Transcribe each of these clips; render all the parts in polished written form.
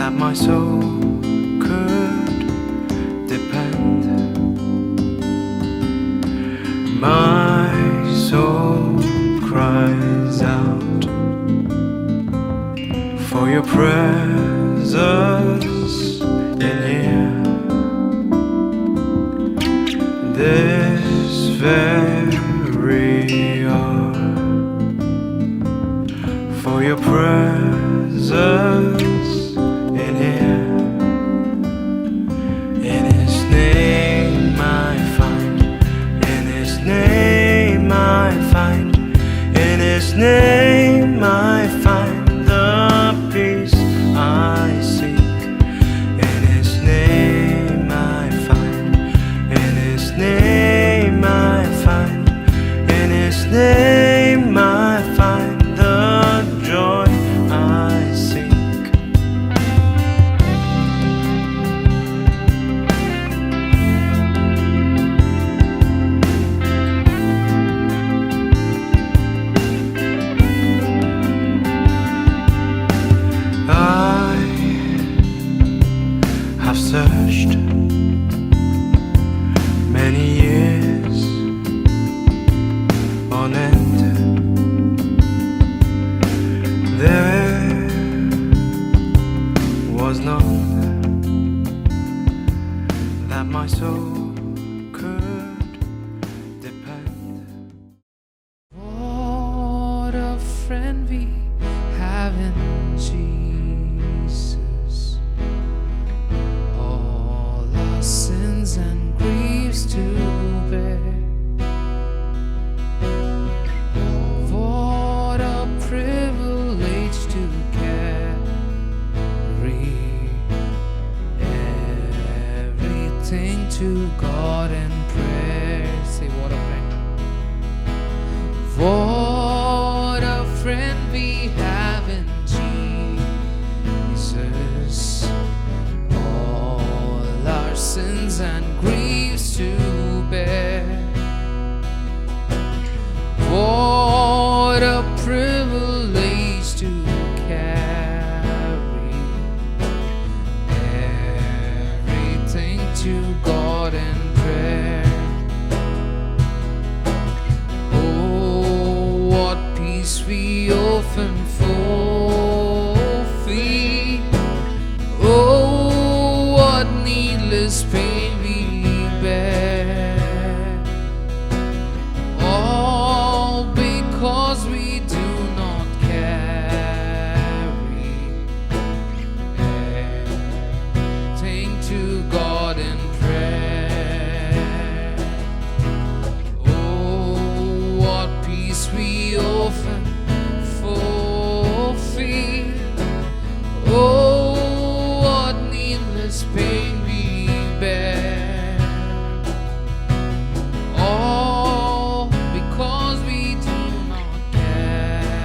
that my soul could depend. My soul cries out for your presence in here. This very hour, for your presence in here. In His name I find, in His name I find, in His name I find the peace I seek. In His name I find, in His name I find, in His name I find the joy I seek. I have searched many years on end. There was none that my soul could depend. What a friend we have in Jesus. All our sins and griefs to bear. What a privilege to carry everything to God in prayer. Say, what a friend. What a friend we have in Jesus. All our sins and griefs to bear. What a privilege to carry everything to God in prayer. Oh, what peace we often forfeit. Oh, what needless pain we bear. All because we do not carry everything to God in prayer. Oh, what peace we often forfeit. Oh, what needless pain we bear. All because we do not carry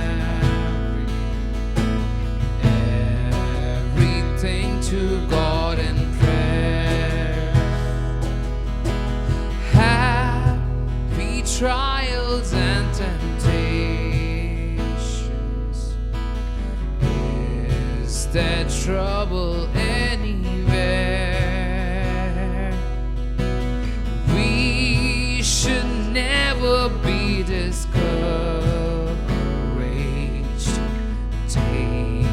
everything to God in prayer. Happy trials and temptations. Is there trouble anywhere? We should never be discouraged. Take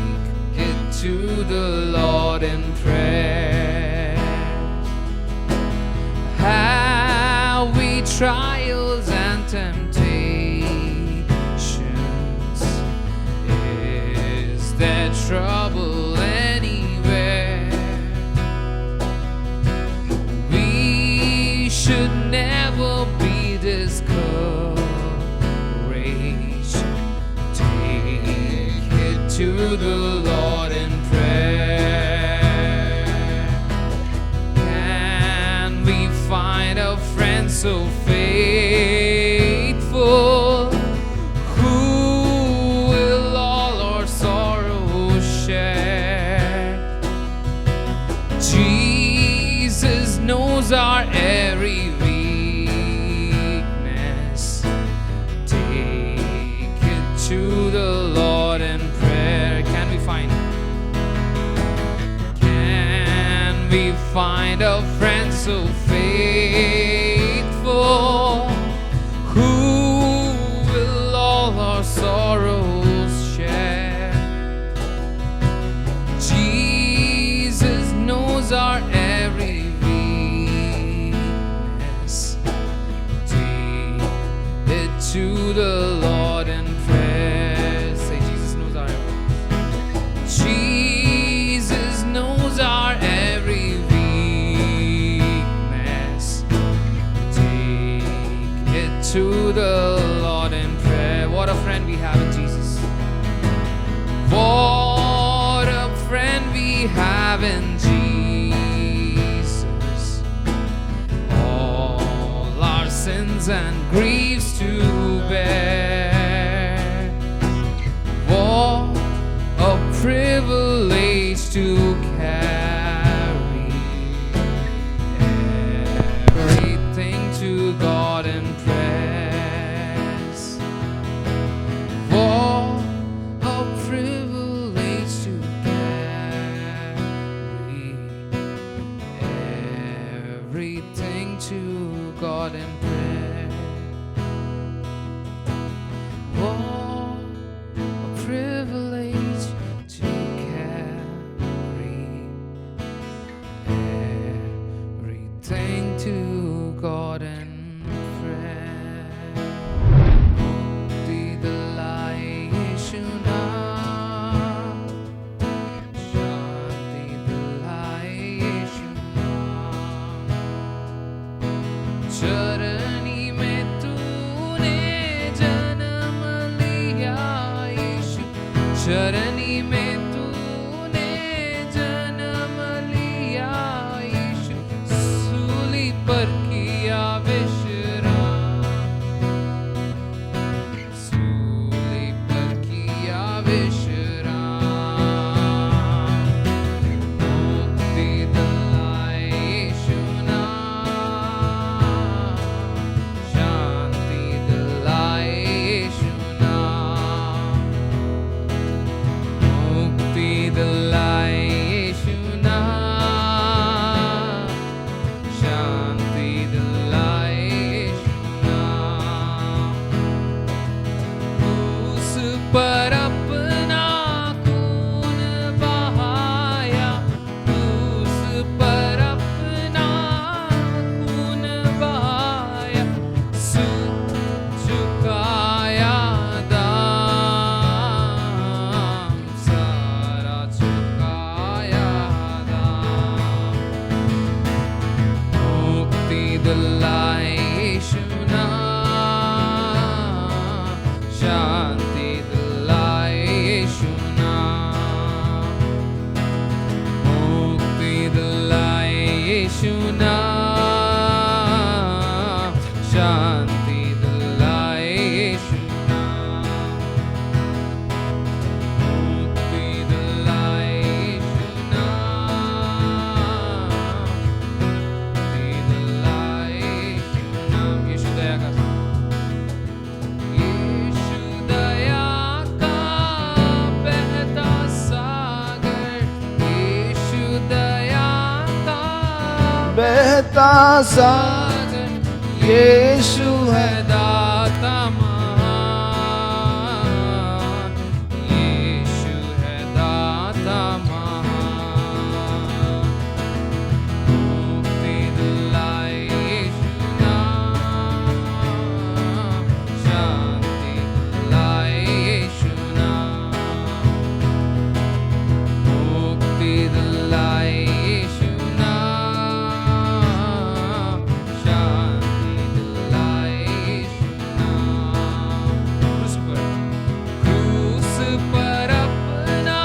it to the Lord in prayer. How we trials and temptations. Is there trouble anywhere? We should never be discouraged. Take it to the Lord in prayer. Can we find a friend so faithful, who will all our sorrows share? Jesus knows our every weakness. Take it to the Lord in prayer. Can we find so faithful, who will all our sorrows share. Jesus knows our every weakness. Take it to the Lord in prayer. Say, Jesus knows our every weakness. Jesus knows our every weakness. Take it to the Lord in prayer. What a friend we have in Jesus. What a friend we have in Jesus. All our sins and griefs to bear. What a privilege to carry everything to God in prayers. What a privilege to carry everything to God in prayer. What a privilege to carry everything to God in prayer. Mukti dilai Yeshu naam, Shanti dilai Yeshu naam. चरनी में तूने जन्म लिया यीशु, चरनी में तूने जन्म लिया यीशु, सूली पर किया विश्राम, सूली पर किया विश्राम। मुक्ति दिलाए यीशु नाम, शांति दिलाए यीशु नाम। मुक्ति दिलाए यीशु नाम, शांति दिलाए यीशु नाम। क्रूस पर अपना खून बहाया, क्रूस पर अपना खून बहाया, सू चुकाया दाम, सारा चुकाया दाम। मुक्ति दिलाए यीशु नाम, शांति दिलाए यीशु नाम। मुक्ति दिलाए यीशु नाम, शांति दिलाए यीशु नाम। मुक्ति दिलाए यीशु नाम, मुक्ति दिलाए यीशु नाम। यीशु दया का, यीशु दया का बहता सागर, यीशु दया का बहता सा सागर, यीशु है दाता महान, यीशु है दाता महान। मुक्ति दिलाए यीशु नाम, शांति दिलाए यीशु नाम। मुक्ति दिलाए यीशु नाम, शांति दिलाए यीशु नाम। क्रूस पर अपना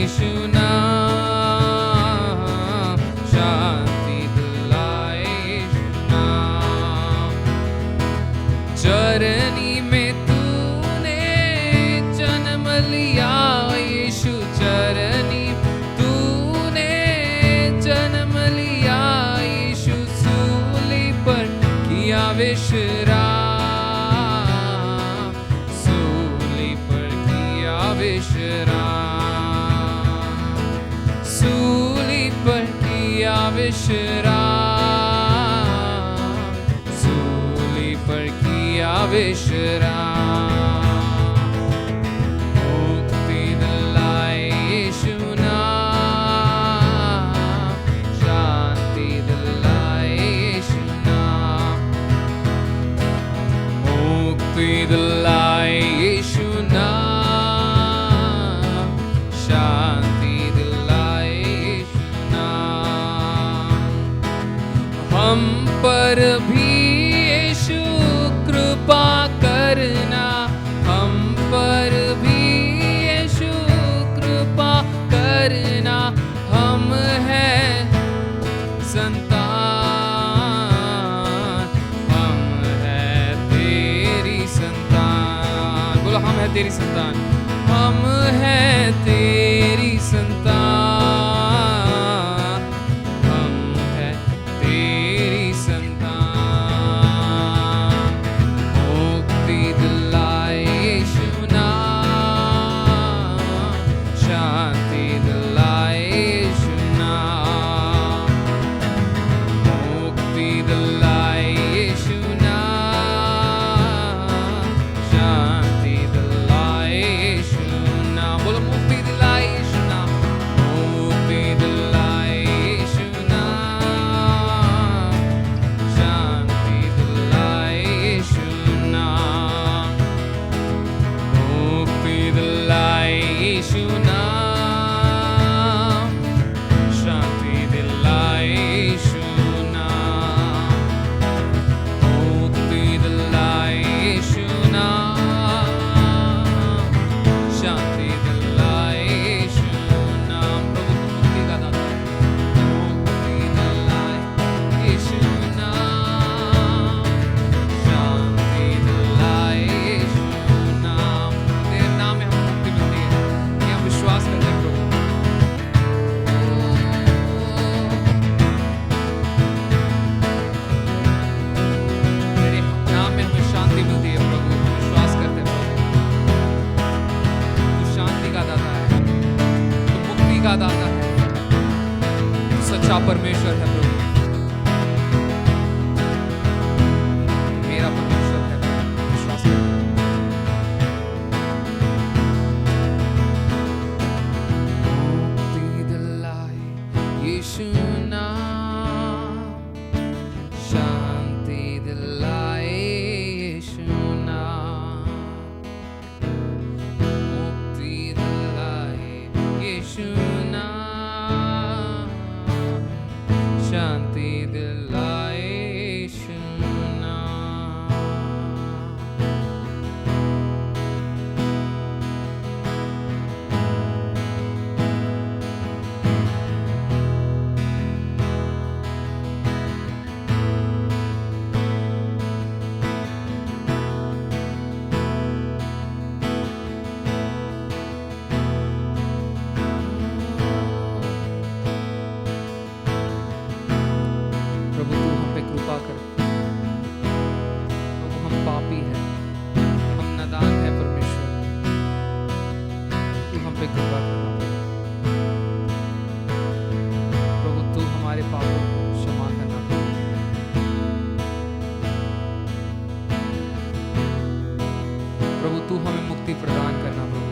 यीशु नाम शांति दिलाए यीशु नाम। चरनी में तूने जन्म लिया यीशु, चरनी तूने जन्म लिया यीशु, सूली पर किया विश्राम, सूली पर किया विश्राम, सूली पर किया विश्राम, सूली पर किया विश्राम। मुक्ति दिलाए यीशु नाम, शांति दिलाए यीशु नाम। मुक्ति दिलाए यीशु नाम, शांति दिलाए यीशु नाम। हम पर भी यीशु कृपा करना, हम पर भी यीशु कृपा करना। हम हैं संतान, हम हैं तेरी संतान। बोलो हम हैं तेरी संतान, हम हैं तेरी संतान, हम हैं तेरी संतान। मुक्ति दिलाए यीशु नाम, शांति दिलाए यीशु नाम। मुक्ति दिलाए यीशु नाम, शांति दिलाए यीशु नाम। बोलो मुक्ति दिलाए यीशु नाम, मुक्ति दिलाए यीशु नाम, शांति दिलाए यीशु नाम। मुक्ति दिलाए यीशु नाम, शांति दिलाए यीशु नाम। मुक्ति दिलाए यीशु नाम, शांति दिलाए यीशु नाम। प्रभु तू मुक्ति का दाता है, मुक्ति दिलाए यीशु नाम, शांति दिलाए यीशु नाम। तेरे नाम में हमें मुक्ति मिलती है, ये हम विश्वास करते हैं प्रभु। तेरे नाम में हमें शांति मिलती है प्रभु, हम विश्वास करते हैं प्रभु। तू शांति का दाता है, तू मुक्ति का दाता है, तू सच्चा परमेश्वर है प्रभु। मेरा परमेश्वर है प्रभु, विश्वास करते हैं। मुक्ति दिलाए यीशु नाम, शांति दिलाए यीशु नाम। मुक्ति दिलाए यीशु नाम, शांति दिलाए यीशु नाम। प्रभु तू हम पे कृपा कर। प्रभु हम पापी हैं, हम नादान हैं परमेश्वर, तू हम पे कृपा करना प्रभु। तू हमारे पापों को क्षमा करना प्रभु। तू हमें मुक्ति प्रदान करना प्रभु।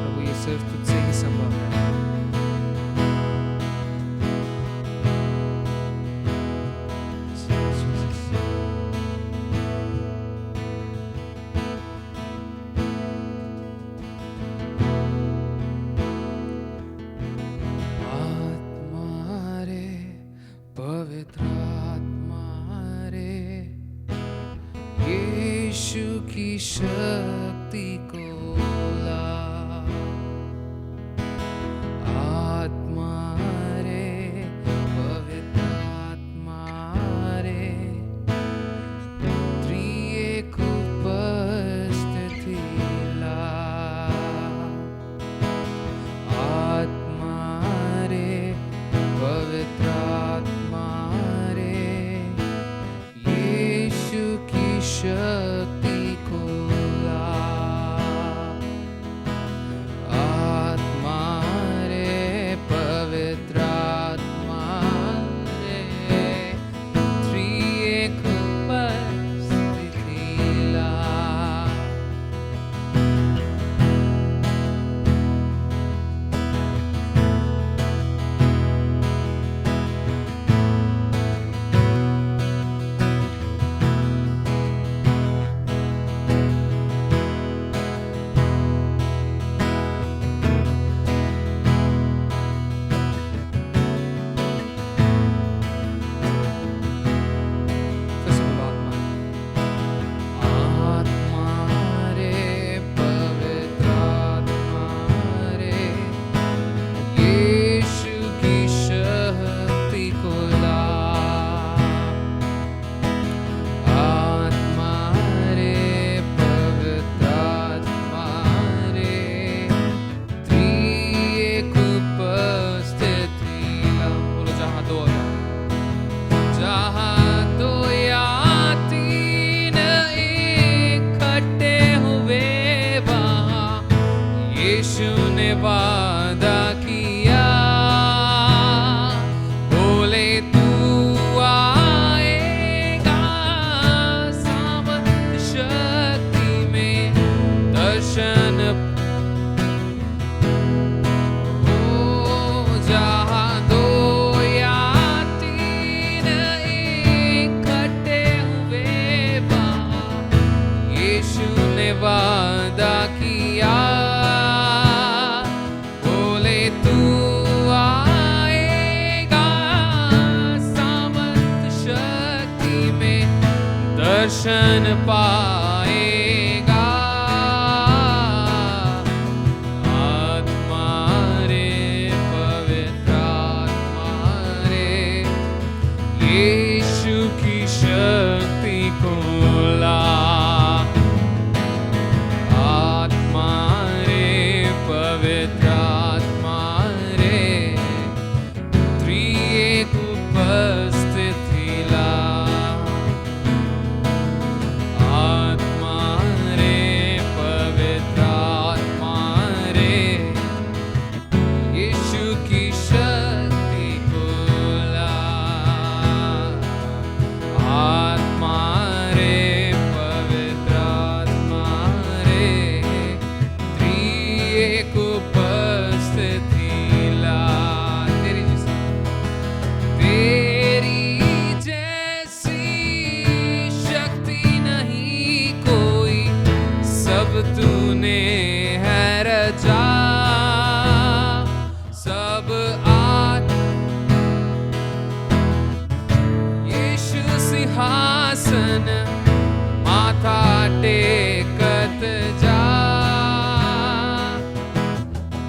प्रभु ये सिर्फ तुझसे ही संभव है। की शक्ति शक्ति को ला। आत्मा रे पवित्र आत्मा रे त्रिएक उपस्थिति ला। आत्मा रे पवित्र आत्मा रे यीशु की शक्ति को ला। आत्मा रे पवित्र आत्मा रे त्रिएक उपस्थिति ला। आत्मा रे पवित्र आत्मा रे यीशु की शक्ति को ला। आत्मा रे पवित्र आत्मा रे त्रिएक उपस्थिति ला। बोलो जहाँ दो या तीन इकट्ठे हुए वहाँ यीशु ने वादा किया। बोले तू आएगा सामर्थ शक्ति में दर्शन। जहाँ दो या तीन इकट्ठे हुए वहाँ यीशु ने वादा किया। बोले तू आएगा सामर्थ शक्ति में दर्शन पाएगा। आत्मा रे पवित्र आत्मा रे यीशु की शक्ति को ला। आत्मा रे पवित्र आत्मा रे त्रिएक उपस्थिति ला। आत्मा रे पवित्र आत्मा रे यीशु की शक्ति को ला। आत्मा रे पवित्र आत्मा रे त्रिएक उपस्थिति ला। तेरी जैसी शक्ति नहीं कोई, सब तूने है रचा। सब यीशु सिंहासन माथा टेकत जा।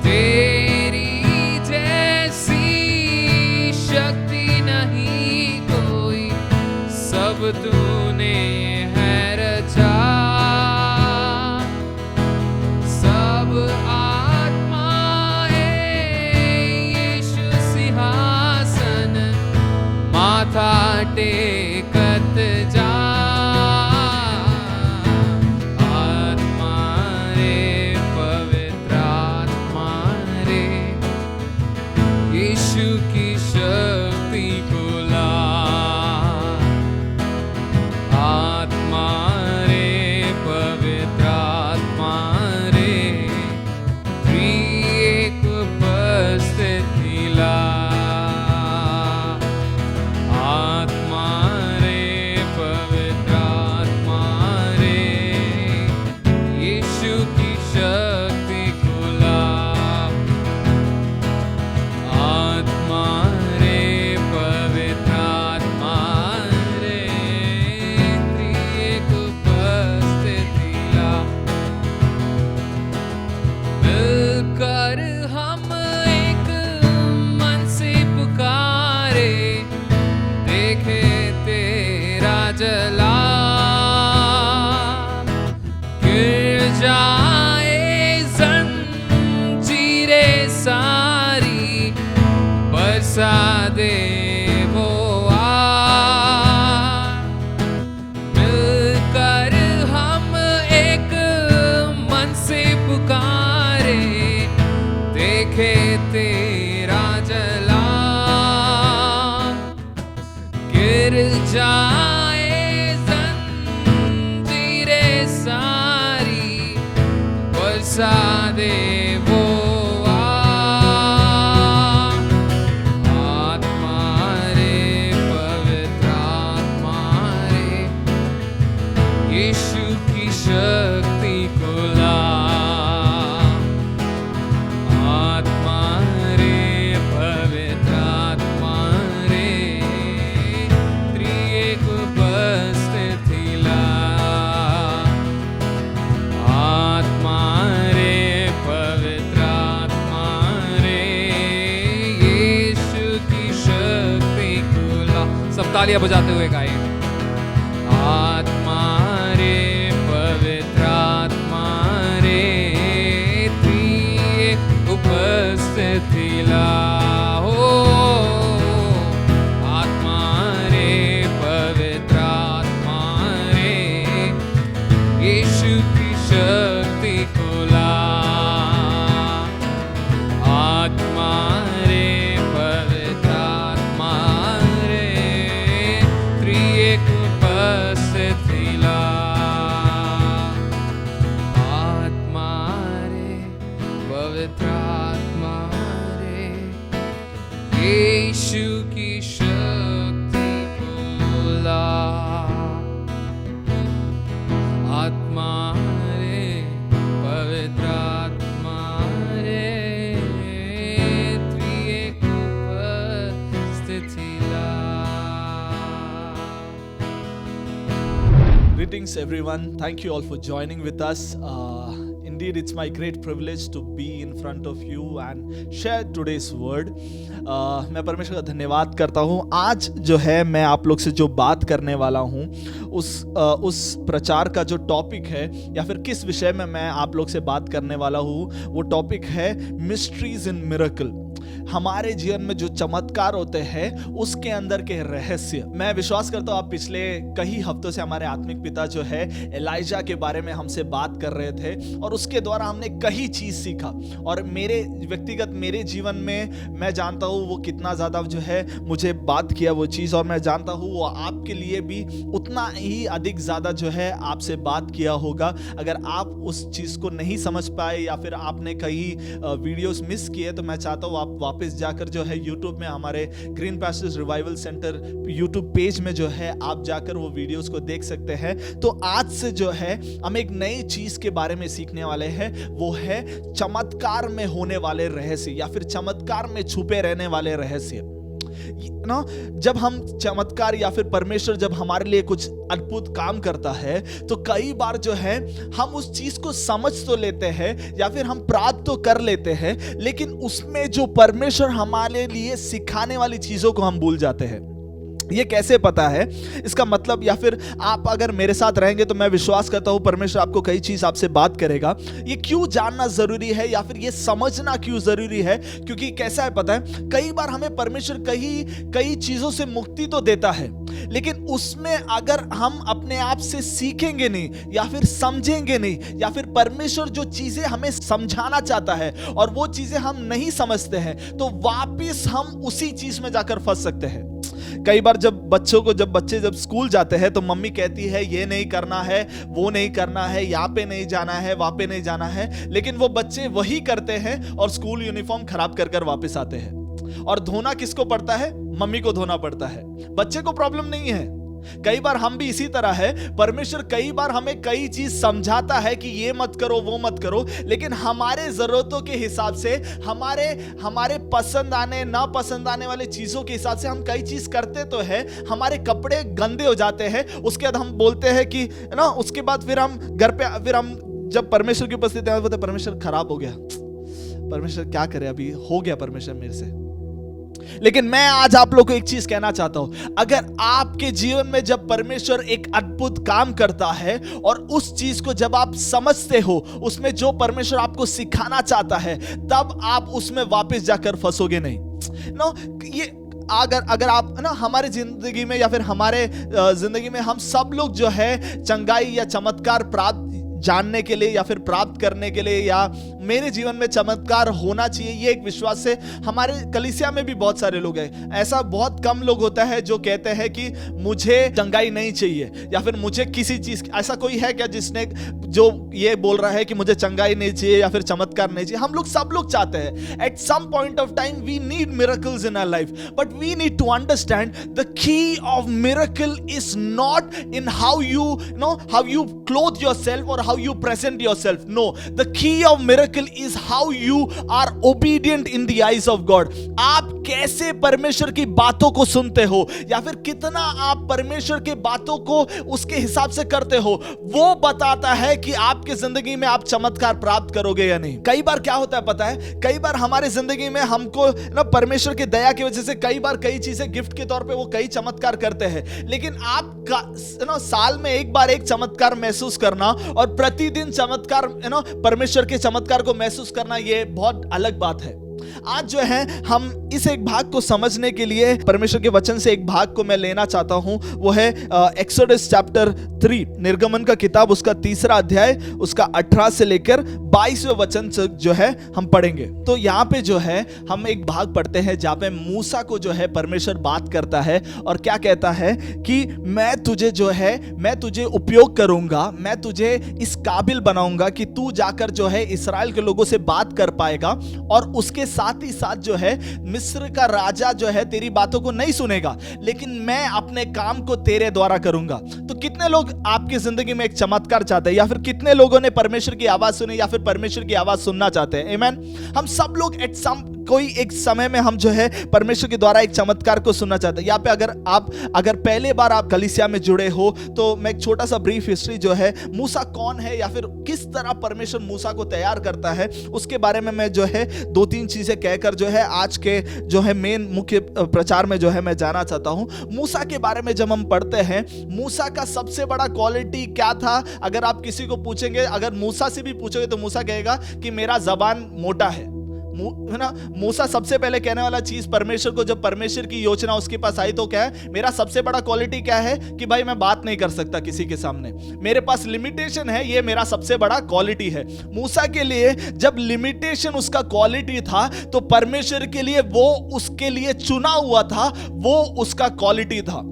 तेरी जैसी शक्ति नहीं कोई, सब तूने है रचा। सब आत्मा जाए जंजीरें सारी, बरसा दे वो मिलकर हम एक मन से पुकारे, देखे तेरा जला गिर जाए जंजीरें सारी, बरसा दे वो आत्मा रे, पवित्र आत्मा रे, यीशु की शक्ति को ला। आत्मा रे, पवित्र आत्मा रे, त्रिएक उपस्थिति ला। आत्मा रे, पवित्र आत्मा रे, यीशु की शक्ति को ला। सब तालियां बजाते हुए गाएं। आत्मा रे, पवित्र आत्मा रे, त्रिएक उपस्थिति ला। हो आत्मा रे, पवित्र आत्मा रे, यीशु की शक्ति को ला। आत्मा रे, पवित्र आत्मा रे, त्रिएक उपस्थिति ला। आत्मा रे, पवित्र आत्मा रे, यीशु की शक्ति को ला। आत्मा रे, पवित्र आत्मा रे, त्रिएक उपस्थिति ला। Greetings everyone. Thank you all for joining with us. Indeed, it's my great privilege to be in front of you and share today's word. मैं परमेश्वर का धन्यवाद करता हूँ। आज जो है मैं आप लोग से जो बात करने वाला हूँ उस प्रचार का जो टॉपिक है या फिर किस विषय में मैं आप लोग से बात करने वाला हूँ, वो टॉपिक है मिस्ट्रीज इन मिरेकल। हमारे जीवन में जो चमत्कार होते हैं उसके अंदर के रहस्य। मैं विश्वास करता हूँ आप पिछले कई हफ्तों से हमारे आत्मिक पिता जो है एलाइजा के बारे में हमसे बात कर रहे थे और उसके द्वारा हमने कई चीज सीखा। और मेरे व्यक्तिगत मेरे जीवन में मैं जानता हूँ वो कितना ज़्यादा जो है मुझे बात किया वो चीज़, और मैं जानता हूँ वो आपके लिए भी उतना ही अधिक ज़्यादा जो है आपसे बात किया होगा। अगर आप उस चीज़ को नहीं समझ पाए या फिर आपने कई वीडियोस मिस किए तो मैं चाहता हूँ आप वापस जाकर जो है यूट्यूब में हमारे green passage revival centre YouTube page में जो है आप जाकर वो वीडियोस को देख सकते हैं। तो आज से जो है हम एक नई चीज़ के बारे में सीखने वाले हैं, वो है चमत्कार में होने वाले रहस्य या फिर चमत्कार में छुपे रहने वाले रहस्य। ना जब हम चमत्कार या फिर परमेश्वर जब हमारे लिए कुछ अद्भुत काम करता है तो कई बार जो है हम उस चीज को समझ तो लेते हैं या फिर हम प्राप्त तो कर लेते हैं, लेकिन उसमें जो परमेश्वर हमारे लिए सिखाने वाली चीजों को हम भूल जाते हैं। ये कैसे पता है? इसका मतलब या फिर आप अगर मेरे साथ रहेंगे तो मैं विश्वास करता हूं परमेश्वर आपको कई चीज आपसे बात करेगा। ये क्यों जानना जरूरी है या फिर ये समझना क्यों जरूरी है? क्योंकि कैसा है पता है, कई बार हमें परमेश्वर कई चीजों से मुक्ति तो देता है, लेकिन उसमें अगर हम अपने आप से सीखेंगे नहीं या फिर समझेंगे नहीं या फिर परमेश्वर जो चीजें हमें समझाना चाहता है और वो चीजें हम नहीं समझते हैं तो वापिस हम उसी चीज में जाकर फंस सकते हैं। कई बार जब बच्चे जब स्कूल जाते हैं तो मम्मी कहती है ये नहीं करना है, वो नहीं करना है, यहाँ पे नहीं जाना है, वहाँ पे नहीं जाना है, लेकिन वो बच्चे वही करते हैं और स्कूल यूनिफॉर्म खराब कर वापस आते हैं। और धोना किसको पड़ता है? मम्मी को धोना पड़ता है, बच्चे को प्रॉब्लम नहीं है। कई बार हम भी इसी तरह है, परमेश्वर कई बार हमें कई चीज समझाता है कि ये मत करो वो मत करो, लेकिन हमारे जरूरतों के हिसाब से हमारे पसंद आने ना पसंद आने वाले चीजों के हिसाब से हम कई चीज करते तो है। हमारे कपड़े गंदे हो जाते हैं, उसके बाद हम बोलते हैं कि ना, उसके बाद फिर हम घर पे फिर हम जब परमेश्वर की उपस्थिति में बोलते परमेश्वर खराब हो गया, परमेश्वर क्या करे, अभी हो गया परमेश्वर मेरे से। लेकिन मैं आज आप लोग को एक चीज कहना चाहता हूं, अगर आपके जीवन में जब परमेश्वर एक अद्भुत काम करता है और उस चीज को जब आप समझते हो, उसमें जो परमेश्वर आपको सिखाना चाहता है, तब आप उसमें वापस जाकर फंसोगे नहीं। नो ये अगर आप ना हमारे जिंदगी में या फिर हमारे जिंदगी में हम सब लोग जो है चंगाई या चमत्कार प्राप्त जानने के लिए या फिर प्राप्त करने के लिए, या मेरे जीवन में चमत्कार होना चाहिए, ये एक विश्वास से हमारे कलीसिया में भी बहुत सारे लोग हैं। ऐसा बहुत कम लोग होता है जो कहते हैं कि मुझे चंगाई नहीं चाहिए या फिर मुझे किसी चीज, ऐसा कोई है क्या जिसने जो ये बोल रहा है कि मुझे चंगाई नहीं चाहिए या फिर चमत्कार नहीं चाहिए? हम लोग सब लोग चाहते हैं। At some point of time we need miracles in our life, but we need to understand the key of miracle is not in how you clothe yourself और how you present yourself. No, the key of miracle is how you are obedient in the eyes of God. आप कैसे परमेश्वर की बातों को सुनते हो या फिर कितना आप परमेश्वर की बातों को उसके हिसाब से करते हो, वो बताता है कि आपके जिंदगी में आप चमत्कार प्राप्त करोगे या नहीं। कई बार क्या होता है पता है, कई बार हमारे जिंदगी में हमको ना परमेश्वर की दया की वजह से कई चीजें गिफ्ट के तौर पे वो कई चमत्कार करते हैं, लेकिन आप साल में एक बार एक चमत्कार महसूस करना और प्रतिदिन चमत्कार परमेश्वर के चमत्कार को महसूस करना, ये बहुत अलग बात है। आज जो है हम इस एक भाग को समझने के लिए परमेश्वर के वचन से एक भाग को मैं लेना चाहता हूं, वो है एक्सोडस चैप्टर 3, निर्गमन का किताब, उसका 3रा अध्याय, उसका 18 से लेकर 22वें वचन तक जो है हम पढ़ेंगे। तो यहाँ पे जो है हम एक भाग पढ़ते हैं जहाँ पे मूसा को जो है परमेश्वर बात करता है और क्या कहता है कि मैं तुझे उपयोग करूंगा, मैं तुझे इस काबिल बनाऊंगा कि तू जाकर जो है इस्राएल के लोगों से बात कर पाएगा, और उसके साथ ही साथ जो है मिस्र का राजा जो है तेरी बातों को नहीं सुनेगा, लेकिन मैं अपने काम को तेरे द्वारा करूंगा। तो कितने लोग आपकी जिंदगी में एक चमत्कार चाहते हैं, या फिर कितने लोगों ने परमेश्वर की आवाज सुनी या फिर परमेश्वर की आवाज सुनना चाहते हैं? आमीन। हम सब लोग एट सम कोई एक समय में हम जो है परमेश्वर के द्वारा एक चमत्कार को सुनना चाहते हैं। यहाँ पे अगर पहले बार आप कलीसिया में जुड़े हो तो मैं एक छोटा सा ब्रीफ हिस्ट्री जो है मूसा कौन है या फिर किस तरह परमेश्वर मूसा को तैयार करता है, उसके बारे में मैं जो है 2-3 चीजें कहकर जो है आज के जो है मेन मुख्य प्रचार में जो है मैं जाना चाहता हूं। मूसा के बारे में जब हम पढ़ते हैं, मूसा का सबसे बड़ा क्वालिटी क्या था? अगर आप किसी को पूछेंगे, अगर मूसा से भी पूछोगे तो मूसा कहेगा कि मेरा जबान मोटा है ना। मूसा सबसे पहले कहने वाला चीज परमेश्वर को, जब परमेश्वर की योजना उसके पास आई तो क्या है, मेरा सबसे बड़ा क्वालिटी क्या है कि भाई मैं बात नहीं कर सकता किसी के सामने, मेरे पास लिमिटेशन है, ये मेरा सबसे बड़ा क्वालिटी है। मूसा के लिए जब लिमिटेशन उसका क्वालिटी था तो परमेश्वर के लिए वो उसके लिए चुना हुआ था, वो उसका क्वालिटी था।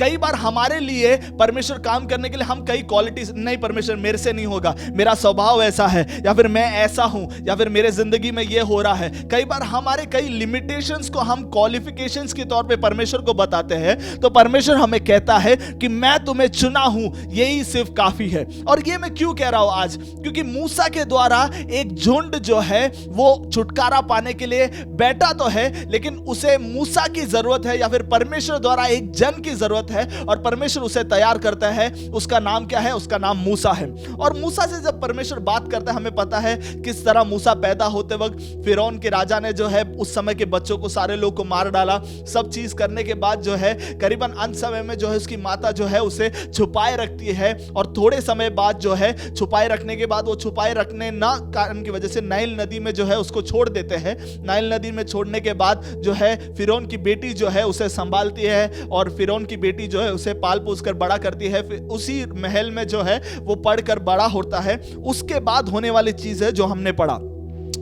कई बार हमारे लिए परमेश्वर काम करने के लिए हम कई क्वालिटीज, नहीं परमेश्वर मेरे से नहीं होगा, मेरा स्वभाव ऐसा है, या फिर मैं ऐसा हूं, या फिर मेरे जिंदगी में ये हो रहा है। कई बार हमारे कई लिमिटेशंस को हम क्वालिफिकेशंस के तौर पे परमेश्वर को बताते हैं, तो परमेश्वर हमें कहता है कि मैं तुम्हें चुना हूं, यही सिर्फ काफी है। और ये मैं क्यों कह रहा हूं आज, क्योंकि मूसा के द्वारा एक झुंड जो है वो छुटकारा पाने के लिए बैठा तो है, लेकिन उसे मूसा की जरूरत है या फिर परमेश्वर द्वारा एक जन की जरूरत है, और परमेश्वर उसे तैयार करता है। उसका नाम क्या है? उसका नाम मूसा है। और मूसा से जब परमेश्वर बात करता है, हमें पता है किस तरह मूसा पैदा होते वक्त फिरौन के राजा ने जो है उस समय के बच्चों को, सारे लोग को मार डाला। सब चीज करने के बाद जो है करीबन अंत समय में जो है उसकी माता जो है उसे छुपाए रखती है, और थोड़े समय बाद जो है छुपाए रखने के बाद, वो छुपाए रखने ना कारण की वजह से नाइल नदी में जो है उसको छोड़ देते हैं। नाइल नदी में छोड़ने के बाद जो है फिरौन की बेटी जो है उसे संभालती है, और फिरौन की बेटी जो है उसे पाल पोस कर बड़ा करती है। फिर उसी महल में जो है वो पढ़कर बड़ा होता है। उसके बाद होने वाली चीज है जो हमने पढ़ा।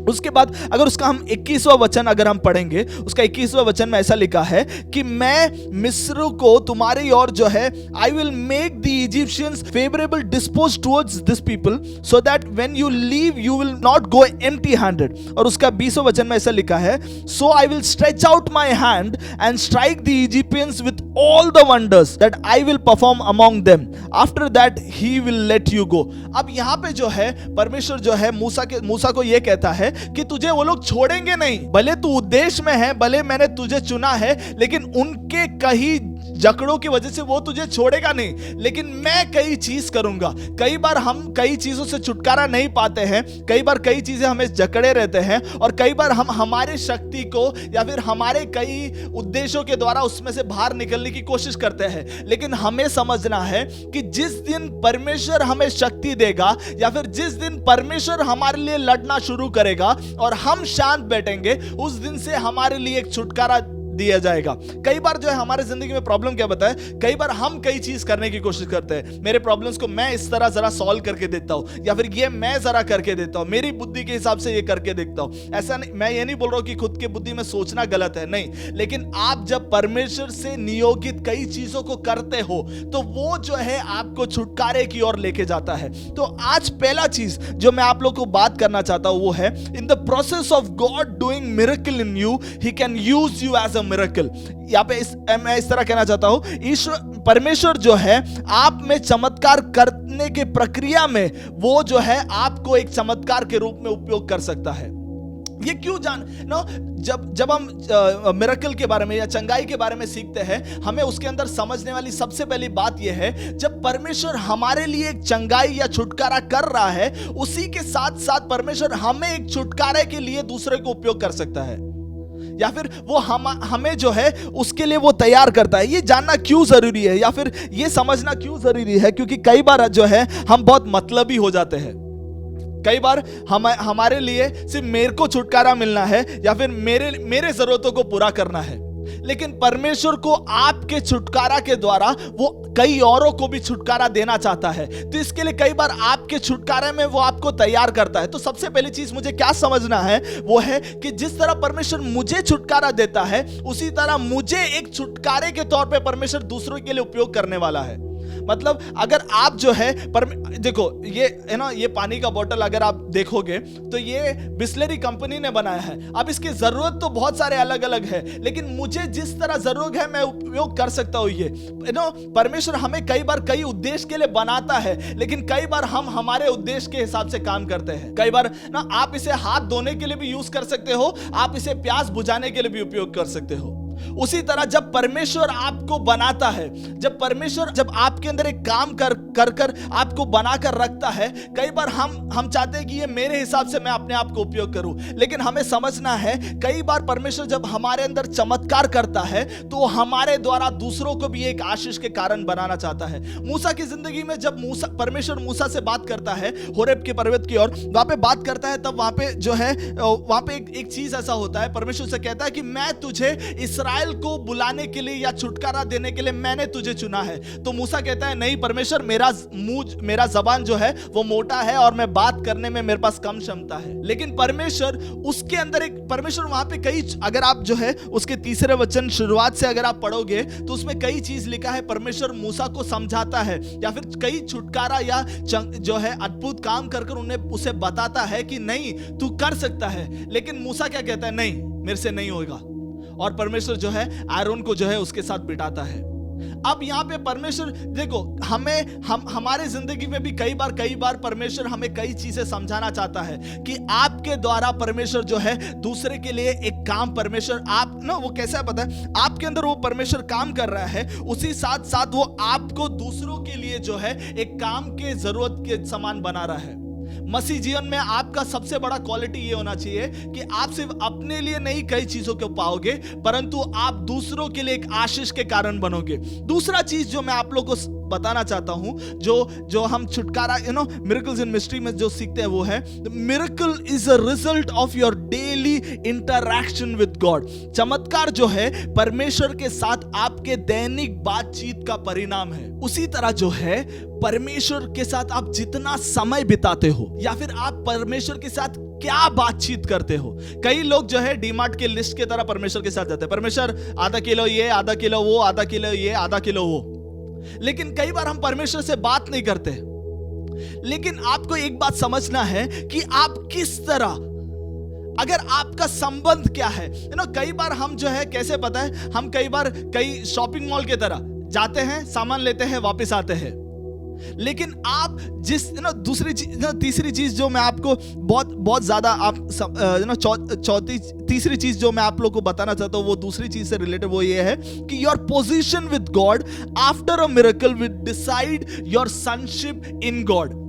उसके बाद अगर उसका हम 21वां वचन अगर हम पढ़ेंगे, उसका 21वां वचन में ऐसा लिखा है कि मैं मिस्र को तुम्हारी ओर जो है I will make the Egyptians favourable dispose towards this people so that when you leave you will not go empty handed. और उसका 20वां वचन में ऐसा लिखा है, so I will stretch out my hand and strike the Egyptians with all the wonders that I will perform among them, after that he will let you go. अब यहां पे जो है परमेश्वर जो है मूसा को यह कहता है कि तुझे वो लोग छोड़ेंगे नहीं, भले तू उद्देश्य में है, भले मैंने तुझे चुना है, लेकिन उनके कहीं जकड़ों की वजह से वो तुझे छोड़ेगा नहीं, लेकिन मैं कई चीज करूंगा। कई बार हम कई चीजों से छुटकारा नहीं पाते हैं, कई बार कई चीजें हमें जकड़े रहते हैं, और कई बार हम हमारे शक्ति को या फिर हमारे कई उद्देश्यों के द्वारा उसमें से बाहर निकलने की कोशिश करते हैं। लेकिन हमें समझना है कि जिस दिन परमेश्वर हमें शक्ति देगा या फिर जिस दिन परमेश्वर हमारे लिए लड़ना शुरू करेगा और हम शांत बैठेंगे, उस दिन से हमारे लिए एक छुटकारा दिया जाएगा। कई बार जो है हमारे जिंदगी में प्रॉब्लम क्या बताए, कई बार हम कई चीज करने की कोशिश करते हैं। मेरे प्रॉब्लम्स को मैं इस तरह जरा सॉल्व करके देता हूं, या फिर ये मैं जरा करके देता हूं, मेरी बुद्धि के हिसाब से ये करके देखता हूं। ऐसा नहीं, मैं ये नहीं बोल रहा हूं कि खुद की बुद्धि में सोचना गलत है, नहीं, लेकिन आप जब परमेश्वर से नियोगित कई चीजों को करते हो तो वो जो है आपको छुटकारे की ओर लेके जाता है। तो आज पहला चीज जो मैं आप लोग को बात करना चाहता हूं वो है, in the process of God doing miracle in you, he can use you as miracle. यहाँ पे मैं इस तरह कहना चाहता हूं, ईश्वर परमेश्वर जो है आप में चमत्कार करने की प्रक्रिया में वो जो है आपको एक चमत्कार के रूप में उपयोग कर सकता है। ये क्यों जब हम मिरेकल के बारे में या चंगाई के बारे में सीखते हैं, हमें उसके अंदर समझने वाली सबसे पहली बात यह है, जब परमेश्वर हमारे लिए एक चंगाई या छुटकारा कर रहा है, उसी के साथ साथ परमेश्वर हमें एक छुटकारे के लिए दूसरे को उपयोग कर सकता है, या फिर वो हमें जो है उसके लिए वो तैयार करता है। ये जानना क्यों जरूरी है या फिर ये समझना क्यों जरूरी है, क्योंकि कई बार जो है हम बहुत मतलबी हो जाते हैं। कई बार हमारे लिए सिर्फ मेरे को छुटकारा मिलना है या फिर मेरे जरूरतों को पूरा करना है, लेकिन परमेश्वर को आपके छुटकारा के द्वारा वो कई औरों को भी छुटकारा देना चाहता है। तो इसके लिए कई बार आपके छुटकारे में वो आपको तैयार करता है। तो सबसे पहली चीज मुझे क्या समझना है वो है कि जिस तरह परमेश्वर मुझे छुटकारा देता है, उसी तरह मुझे एक छुटकारे के तौर पे परमेश्वर दूसरों के लिए उपयोग करने वाला है। मतलब अगर आप जो है देखो, ये है ना, ये पानी का बोतल अगर आप देखोगे तो ये बिस्लरी कंपनी ने बनाया है। अब इसकी जरूरत तो बहुत सारे अलग अलग है, लेकिन मुझे जिस तरह जरूरत है मैं उपयोग कर सकता हूं। ये परमेश्वर हमें कई बार कई उद्देश्य के लिए बनाता है, लेकिन कई बार हम हमारे उद्देश्य के हिसाब से काम करते हैं। कई बार ना आप इसे हाथ धोने के लिए भी यूज कर सकते हो, आप इसे प्यास बुझाने के लिए भी उपयोग कर सकते हो। उसी तरह जब परमेश्वर आपको बनाता है, जब आपके अंदर एक काम कर आपको बनाकर रखता है, कई बार हम चाहते हैं कि ये मेरे हिसाब से मैं अपने आप को उपयोग करूं, लेकिन हमें समझना है कई बार परमेश्वर जब हमारे अंदर चमत्कार करता है तो हमारे द्वारा दूसरों को भी एक आशीष के कारण बनाना चाहता है। मूसा की जिंदगी में जब परमेश्वर मूसा से बात करता है होरेब के पर्वत की ओर, वहां पे बात करता है, तब वहां पे जो है वहां पे एक चीज ऐसा होता है, परमेश्वर से कहता है कि मैं तुझे इस्राएल को बुलाने के लिए या छुटकारा देने के लिए मैंने तुझे चुना है। तो मूसा कहता है नहीं परमेश्वर, मेरा जबान जो है वो मोटा है और मैं बात करने में मेरे पास कम क्षमता है। लेकिन परमेश्वर उसके अंदर परमेश्वर वहां पे कई, अगर आप जो है उसके तीसरे वचन शुरुआत से अगर आप पढ़ोगे तो उसमें कई चीज लिखा है। परमेश्वर मूसा को समझाता है या फिर कई छुटकारा या जो है अद्भुत काम कर उन्हें उसे बताता है कि नहीं तू कर सकता है। लेकिन मूसा क्या कहता है, नहीं मेरे से नहीं होगा, और परमेश्वर जो है आरोन को जो है उसके साथ बिठाता है। अब यहाँ पे परमेश्वर देखो, हमारे जिंदगी में भी कई बार परमेश्वर हमें कई चीजें समझाना चाहता है कि आपके द्वारा परमेश्वर जो है दूसरे के लिए एक काम परमेश्वर आप ना वो कैसा है पता है, आपके अंदर वो परमेश्वर काम कर रहा है, उसी साथ साथ वो आपको दूसरों के लिए जो है एक काम के जरूरत के समान बना रहा है। मसीह जीवन में आपका सबसे बड़ा क्वालिटी ये होना चाहिए कि आप सिर्फ अपने लिए नहीं कई चीजों को पाओगे, परंतु आप दूसरों के लिए एक आशीष के कारण बनोगे। दूसरा चीज जो मैं आप लोगों को बताना चाहता हूं, जो हम छुटकारा मिरेकल्स इन मिस्ट्री में जो सीखते हैं वो है, miracle is a result of your daily interaction with God. चमत्कार जो है परमेश्वर के साथ आपके दैनिक बातचीत का परिणाम है। उसी तरह जो है परमेश्वर के साथ आप जितना समय बिताते हो या फिर आप परमेश्वर के साथ क्या बातचीत करते हो। कई लोग जो है डीमार्ट के लिस्ट की तरह परमेश्वर के साथ जाते हैं, परमेश्वर आधा किलो ये, आधा किलो वो, आधा किलो ये, आधा किलो वो, लेकिन कई बार हम परमेश्वर से बात नहीं करते। लेकिन आपको एक बात समझना है कि आप किस तरह, अगर आपका संबंध क्या है। कई बार हम जो है कैसे पता है, हम कई बार कई शॉपिंग मॉल की तरह जाते हैं, सामान लेते हैं, वापस आते हैं, लेकिन आप जिस दूसरी चीज तीसरी चीज जो मैं आपको बहुत ज्यादा आप तीसरी चीज जो मैं आप लोग को बताना चाहता हूं वो दूसरी चीज से रिलेटेड वो ये है कि your position with God after a miracle will decide your sonship in God.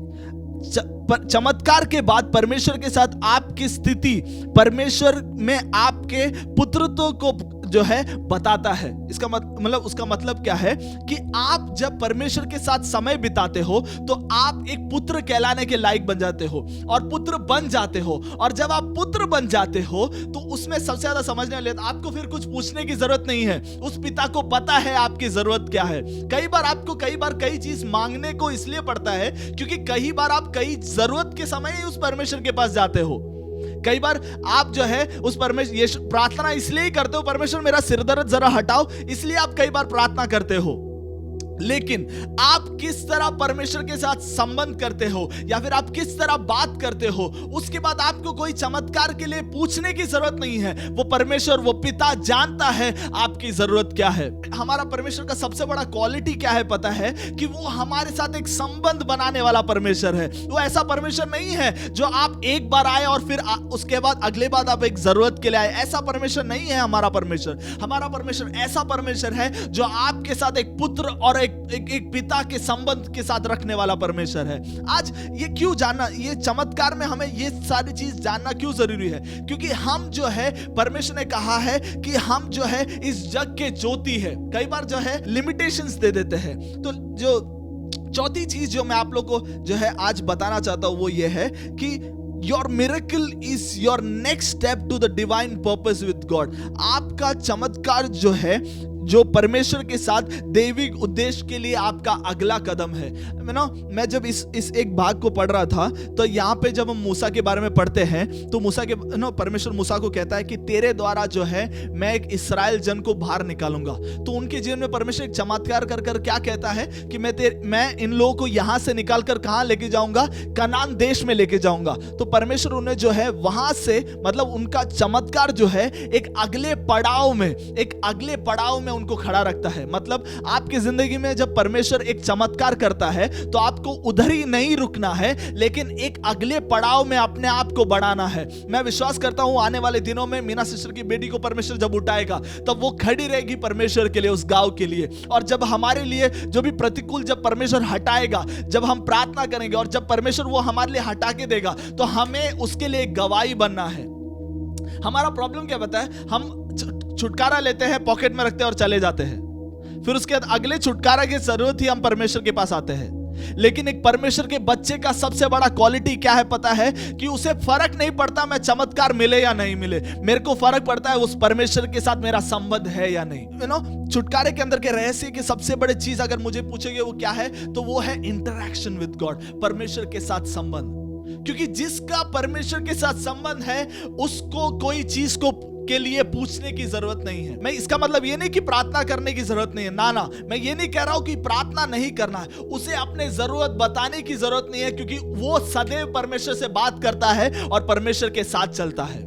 चमत्कार के बाद परमेश्वर के साथ आपकी स्थिति परमेश्वर में आपके पुत्रत्व को जो है बताता है। इसका मतलब उसका मतलब क्या है कि आप जब परमेश्वर के साथ समय बिताते हो तो आप एक पुत्र कहलाने के लायक बन जाते हो और पुत्र बन जाते हो। और जब आप पुत्र बन जाते हो तो उसमें सबसे ज्यादा समझने वाले आपको फिर कुछ पूछने की जरूरत नहीं है, उस पिता को पता है आपकी जरूरत क्या है। कई बार आपको कई चीज मांगने को इसलिए पड़ता है क्योंकि कई बार आप कई जरूरत के समय ही उस परमेश्वर के पास जाते हो। कई बार आप जो है उस परमेश्वर ये प्रार्थना इसलिए ही करते हो, परमेश्वर मेरा सिर दर्द जरा हटाओ, इसलिए आप कई बार प्रार्थना करते हो। लेकिन आप किस तरह परमेश्वर के साथ संबंध करते हो या फिर आप किस तरह बात करते हो, उसके बाद आपको कोई चमत्कार के लिए पूछने की जरूरत नहीं है। वो परमेश्वर, वो पिता जानता है आपकी जरूरत क्या है। हमारा परमेश्वर का सबसे बड़ा क्वालिटी क्या है पता है कि वो हमारे साथ एक संबंध बनाने वाला परमेश्वर है। वो ऐसा परमेश्वर नहीं है जो आप एक बार आए और फिर उसके बाद अगले बार आप एक जरूरत के लिए आए। ऐसा परमेश्वर नहीं है हमारा परमेश्वर। हमारा परमेश्वर ऐसा परमेश्वर है जो आपके साथ एक पुत्र और एक पिता के संबंध के साथ रखने वाला परमेश्वर है। आज ये क्यों जानना, ये चमत्कार में हमें ये सारी चीज जानना क्यों जरूरी है? क्योंकि हम जो है परमेश्वर ने कहा है कि हम जो है इस जग के ज्योति है। कई बार जो है लिमिटेशंस दे देते हैं। तो जो चौथी चीज जो मैं आप लोग को जो है आज बताना चाहता हूं वो ये है कि your miracle is your next step to the divine purpose with God. आपका चमत्कार जो है, जो परमेश्वर के साथ दैविक उद्देश्य के लिए आपका अगला कदम है। मैं जब इस एक भाग को पढ़ रहा था तो यहाँ पे जब हम मूसा के बारे में पढ़ते हैं तो मूसा के परमेश्वर मूसा को कहता है कि तेरे द्वारा जो है मैं एक इस्राएल जन को बाहर निकालूंगा। तो उनके जीवन में परमेश्वर एक चमत्कार कर क्या कहता है कि मैं इन लोगों को यहां से निकाल कर कहां लेके जाऊंगा? कनान देश में लेके जाऊंगा। तो परमेश्वर उन्हें जो है वहां से मतलब उनका चमत्कार जो है एक अगले पड़ाव में उनको खड़ा रखता है। मतलब आपकी जिंदगी में जब परमेश्वर एक चमत्कार करता है तो आपको उधर ही नहीं रुकना है, लेकिन एक अगले पड़ाव में अपने आप को बढ़ाना है। मैं विश्वास करता हूं आने वाले दिनों में मीना सिस्टर की बेटी को परमेश्वर जब उठाएगा तब वो खड़ी रहेगी परमेश्वर के लिए, उस गांव के लिए। और जब हमारे लिए जो भी प्रतिकूल जब परमेश्वर हटाएगा, जब हम प्रार्थना करेंगे और जब परमेश्वर वो हमारे लिए हटा के देगा तो हमें उसके लिए गवाही बनना है। हमारा प्रॉब्लम क्या पता है? हम छुटकारा लेते हैं, पॉकेट में रखते हैं और चले जाते हैं। फिर उसके बाद अगले छुटकारा की जरूरत ही हम परमेश्वर के पास आते हैं। लेकिन एक परमेश्वर के बच्चे का सबसे बड़ा क्वालिटी क्या है पता है? कि उसे फर्क नहीं पड़ता मैं चमत्कार मिले या नहीं मिले, मेरे को फर्क पड़ता है उस परमेश्वर के साथ मेरा संबंध है या नहीं। छुटकारे के अंदर के रहस्य की सबसे बड़ी चीज अगर मुझे पूछेंगे वो क्या है तो वो है इंटरैक्शन विद गॉड, परमेश्वर के साथ संबंध। क्योंकि जिसका परमेश्वर के साथ संबंध है उसको कोई चीज के लिए पूछने की जरूरत नहीं है। मैं इसका मतलब ये नहीं कि प्रार्थना करने की जरूरत नहीं है, ना, मैं ये नहीं कह रहा हूं कि प्रार्थना नहीं करना है, उसे अपने जरूरत बताने की जरूरत नहीं है, क्योंकि वो सदैव परमेश्वर से बात करता है और परमेश्वर के साथ चलता है।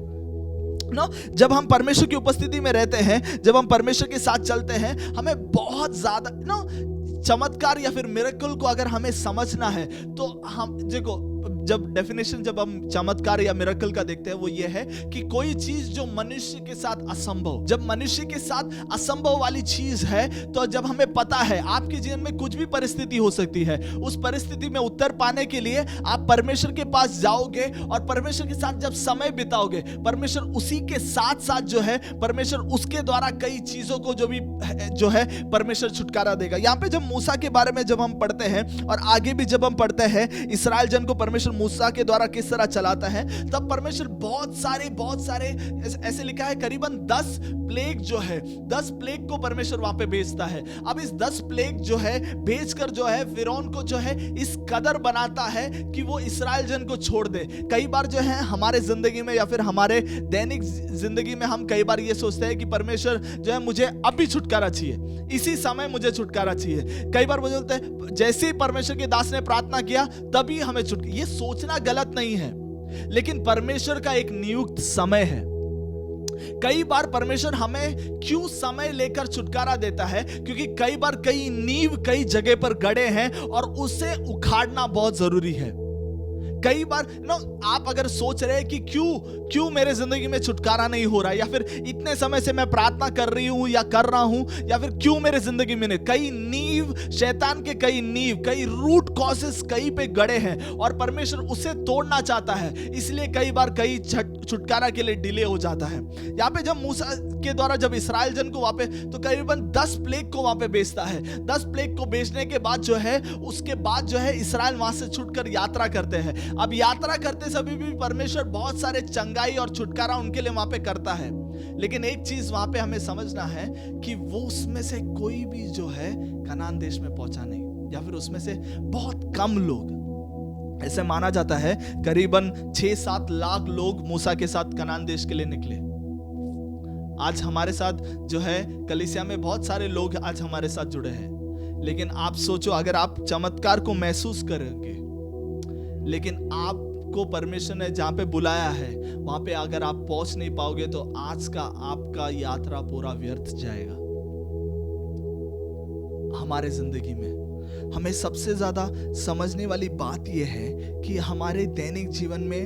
जब हम परमेश्वर की उपस्थिति में रहते हैं, जब हम परमेश्वर के साथ चलते हैं, हमें बहुत ज्यादा चमत्कार या फिर मिरेकल को अगर हमें समझना है तो हम देखो, जब डेफिनेशन जब हम चमत्कार या मिरेकल का देखते हैं वो ये है कि कोई चीज जो मनुष्य के साथ असंभव, जब मनुष्य के साथ असंभव वाली चीज है तो जब हमें पता है आपके जीवन में कुछ भी परिस्थिति हो सकती है, उस परिस्थिति में उत्तर पाने के लिए आप परमेश्वर के पास जाओगे और परमेश्वर के साथ जब समय बिताओगे, परमेश्वर उसी के साथ साथ जो है परमेश्वर उसके द्वारा कई चीजों को जो है परमेश्वर छुटकारा देगा। यहाँ पे जब मूसा के बारे में जब हम पढ़ते हैं और आगे भी जब हम पढ़ते हैं इस्राएल जन को परमेश्वर मूसा के द्वारा किस तरह चलाता है, तब परमेश्वर बहुत सारे ऐसे लिखा है करीबन 10 प्लेग जो है, 10 प्लेग को परमेश्वर वहां पे भेजता है। अब इस 10 प्लेग जो है भेजकर जो है फिरौन को जो है इस कदर बनाता है कि वो इस्राएल जन को छोड़ दे। कई बार जो है हमारे जिंदगी में या फिर हमारे दैनिक जिंदगी में हम कई बार ये सोचते हैं कि परमेश्वर जो है मुझे अभी छुटकारा चाहिए, इसी समय मुझे छुटकारा चाहिए। कई बार बोलते हैं जैसे ही परमेश्वर के दास ने प्रार्थना किया तभी हमें छुटकारा। ये सोचना गलत नहीं है, लेकिन परमेश्वर का एक नियुक्त समय है। कई बार परमेश्वर हमें क्यों समय लेकर छुटकारा देता है? क्योंकि कई बार कई नींव कई जगह पर गड़े हैं और उसे उखाड़ना बहुत जरूरी है। कई बार आप अगर सोच रहे हैं कि क्यों मेरे जिंदगी में छुटकारा नहीं हो रहा है, या फिर इतने समय से मैं प्रार्थना कर रही हूं या कर रहा हूं, या फिर क्यों मेरे जिंदगी में नहीं, कई नींव शैतान के कई रूट कॉजेस कहीं पे गड़े हैं और परमेश्वर उसे तोड़ना चाहता है। इसलिए कई बार कई छुटकारा के लिए डिले हो जाता है। यहाँ पे जब मूसा के द्वारा जब इस्राएल जन को वहां पे तो करीबन 10 प्लेग को वहां पे भेजता है। 10 प्लेग को भेजने के बाद जो है उसके बाद जो है इस्राएल वहां से छुटकर यात्रा करते हैं। अब यात्रा करते समय भी परमेश्वर बहुत सारे चंगाई और छुटकारा उनके लिए वहां पे करता है। लेकिन एक चीज वहां पे हमें समझना है कि वो उसमें से कोई भी जो है कनान देश में पहुंचा नहीं, या फिर उसमें से बहुत कम लोग, ऐसे माना जाता है करीबन 6-7 लाख लोग मूसा के साथ कनान देश के लिए निकले। आज हमारे साथ जो है कलीसिया में बहुत सारे लोग आज हमारे साथ जुड़े हैं, लेकिन आप सोचो अगर आप चमत्कार को महसूस करेंगे, लेकिन आपको परमेश्वर ने जहां पे बुलाया है वहां पे अगर आप पहुंच नहीं पाओगे तो आज का आपका यात्रा पूरा व्यर्थ जाएगा। हमारे जिंदगी में हमें सबसे ज्यादा समझने वाली बात यह है कि हमारे दैनिक जीवन में,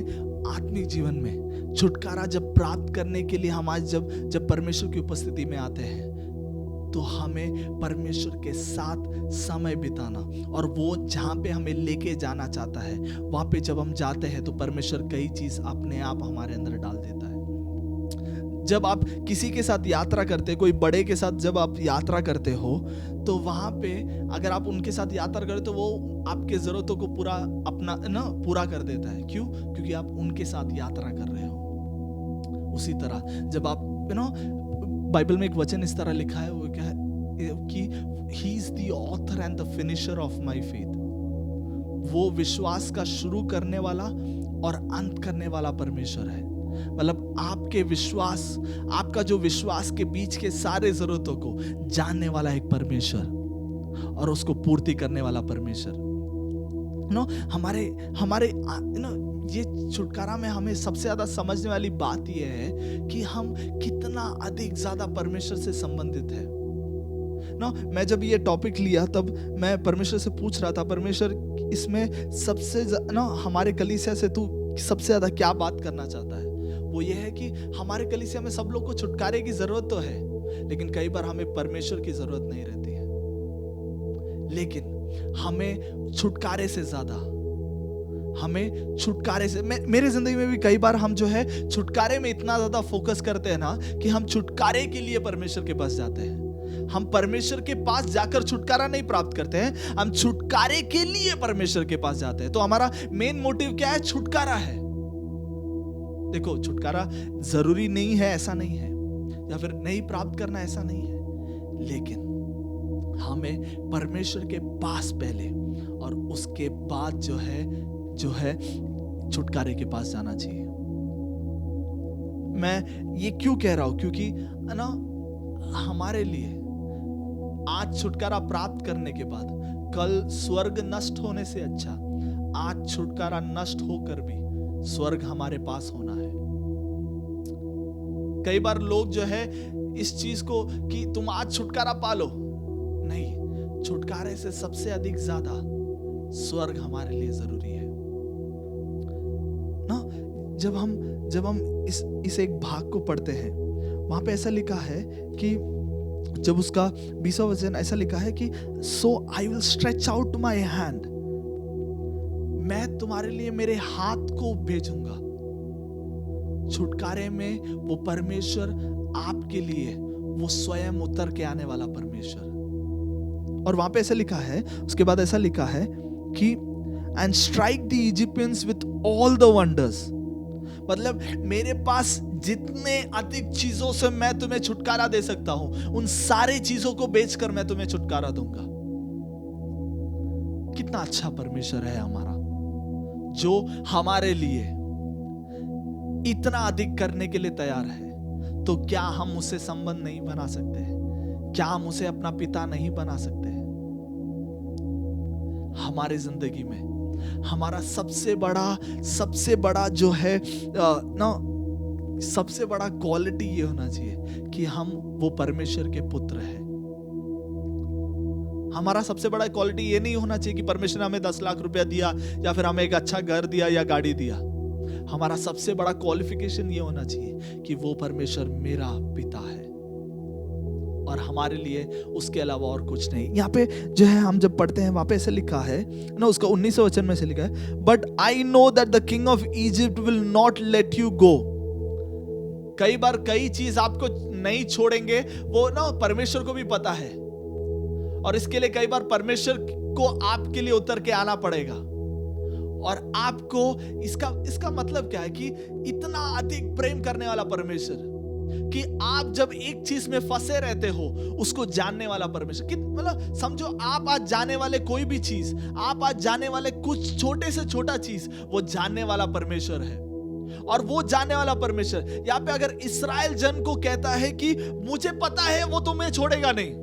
आत्मिक जीवन में छुटकारा जब प्राप्त करने के लिए हम आज जब परमेश्वर की उपस्थिति में आते हैं तो हमें परमेश्वर के साथ समय बिताना, और वो जहाँ पे हमें लेके जाना चाहता है वहाँ पे जब हम जाते हैं तो परमेश्वर कई चीज अपने आप हमारे अंदर डाल देता है। जब आप किसी के साथ यात्रा करते, कोई बड़े के साथ जब आप यात्रा करते हो तो वहाँ पे अगर आप उनके साथ यात्रा करें तो वो आपके जरूरतों को पूरा कर देता है। क्यों? क्योंकि आप उनके साथ यात्रा कर रहे हो। उसी तरह जब आप बाइबल में एक वचन इस तरह लिखा है, वो क्या है कि he is the author and the finisher of my faith. वो विश्वास का शुरू करने वाला और अंत करने वाला परमेश्वर है। मतलब आपके विश्वास, आपका जो विश्वास के बीच के सारे जरूरतों को जानने वाला एक परमेश्वर और उसको पूर्ति करने वाला परमेश्वर। हमारे ये छुटकारा में हमें सबसे ज्यादा समझने वाली बात यह है कि हम कितना अधिक ज्यादा परमेश्वर से संबंधित है। मैं जब ये टॉपिक लिया तब मैं परमेश्वर से पूछ रहा था, परमेश्वर इसमें सबसे हमारे कलीसिया से तू सबसे ज्यादा क्या बात करना चाहता है? वो ये है कि हमारे कलीसिया में सब लोग को छुटकारे की जरूरत तो है, लेकिन कई बार हमें परमेश्वर की जरूरत नहीं रहती है। लेकिन हमें छुटकारे से ज्यादा, हमें छुटकारे से, मेरे जिंदगी में भी कई बार हम जो है छुटकारे में इतना ज्यादा फोकस करते हैं ना कि हम छुटकारे के लिए परमेश्वर के पास जाते हैं। हम परमेश्वर के पास जाकर छुटकारा नहीं प्राप्त करते हैं, हम छुटकारे के लिए परमेश्वर के पास जाते हैं। तो हमारा मेन मोटिव क्या है? छुटकारा है। देखो, छुटकारा जरूरी नहीं है ऐसा नहीं है, या फिर नहीं प्राप्त करना ऐसा नहीं है, लेकिन हमें परमेश्वर के पास पहले और उसके बाद जो है छुटकारे के पास जाना चाहिए। मैं ये क्यों कह रहा हूं? क्योंकि हमारे लिए आज छुटकारा प्राप्त करने के बाद कल स्वर्ग नष्ट होने से अच्छा आज छुटकारा नष्ट होकर भी स्वर्ग हमारे पास होना है। कई बार लोग जो है इस चीज को कि तुम आज छुटकारा पालो, नहीं, छुटकारे से सबसे अधिक ज्यादा स्वर्ग हमारे लिए जरूरी है ना। जब हम इस एक भाग को पढ़ते हैं, वहां पे ऐसा लिखा है कि जब उसका 20वां वचन ऐसा लिखा है कि so I will stretch out my hand, मैं तुम्हारे लिए मेरे हाथ को भेजूंगा। छुटकारे में वो परमेश्वर आपके लिए, वो स्वयं उतर के आने वाला परमेश्वर। और वहां पे ऐसा लिखा है, उसके बाद ऐसा लिखा है कि and strike the Egyptians with all the wonders. मतलब मेरे पास जितने अधिक चीजों से मैं तुम्हें छुटकारा दे सकता हूं, उन सारी चीजों को बेचकर मैं तुम्हें छुटकारा दूंगा। कितना अच्छा परमेश्वर है हमारा, जो हमारे लिए इतना अधिक करने के लिए तैयार है। तो क्या हम उससे संबंध नहीं बना सकते हैं? क्या हम उसे अपना पिता नहीं बना सकते हैं? हमारे जिंदगी में हमारा सबसे बड़ा जो है सबसे बड़ा क्वालिटी ये होना चाहिए कि हम वो परमेश्वर के पुत्र हैं। हमारा सबसे बड़ा क्वालिटी ये नहीं होना चाहिए कि परमेश्वर ने हमें 10 लाख रुपया दिया या फिर हमें एक अच्छा घर दिया या गाड़ी दिया। हमारा सबसे बड़ा क्वालिफिकेशन ये होना चाहिए कि वो परमेश्वर मेरा पिता है और हमारे लिए उसके अलावा और कुछ नहीं। यहाँ पे जो है हम जब पढ़ते हैं वहां पे ऐसे लिखा है ना, उसका 19वें वचन में से लिखा है, but I know that the king of Egypt will not let you गो। कई बार कई चीज आपको नहीं छोड़ेंगे, वो ना परमेश्वर को भी पता है, और इसके लिए कई बार परमेश्वर को आपके लिए उतर के आना पड़ेगा। और आपको इसका मतलब क्या है कि इतना अधिक प्रेम करने वाला परमेश्वर कि आप जब एक चीज में फंसे रहते हो उसको जानने वाला परमेश्वर। कि मतलब समझो, आप आज जाने वाले कोई भी चीज, आप आज जाने वाले कुछ छोटे से छोटा चीज, वो जानने वाला परमेश्वर है। और वो जानने वाला परमेश्वर यहाँ पे अगर इस्राएल जन को कहता है कि मुझे पता है वो तुम्हें छोड़ेगा नहीं।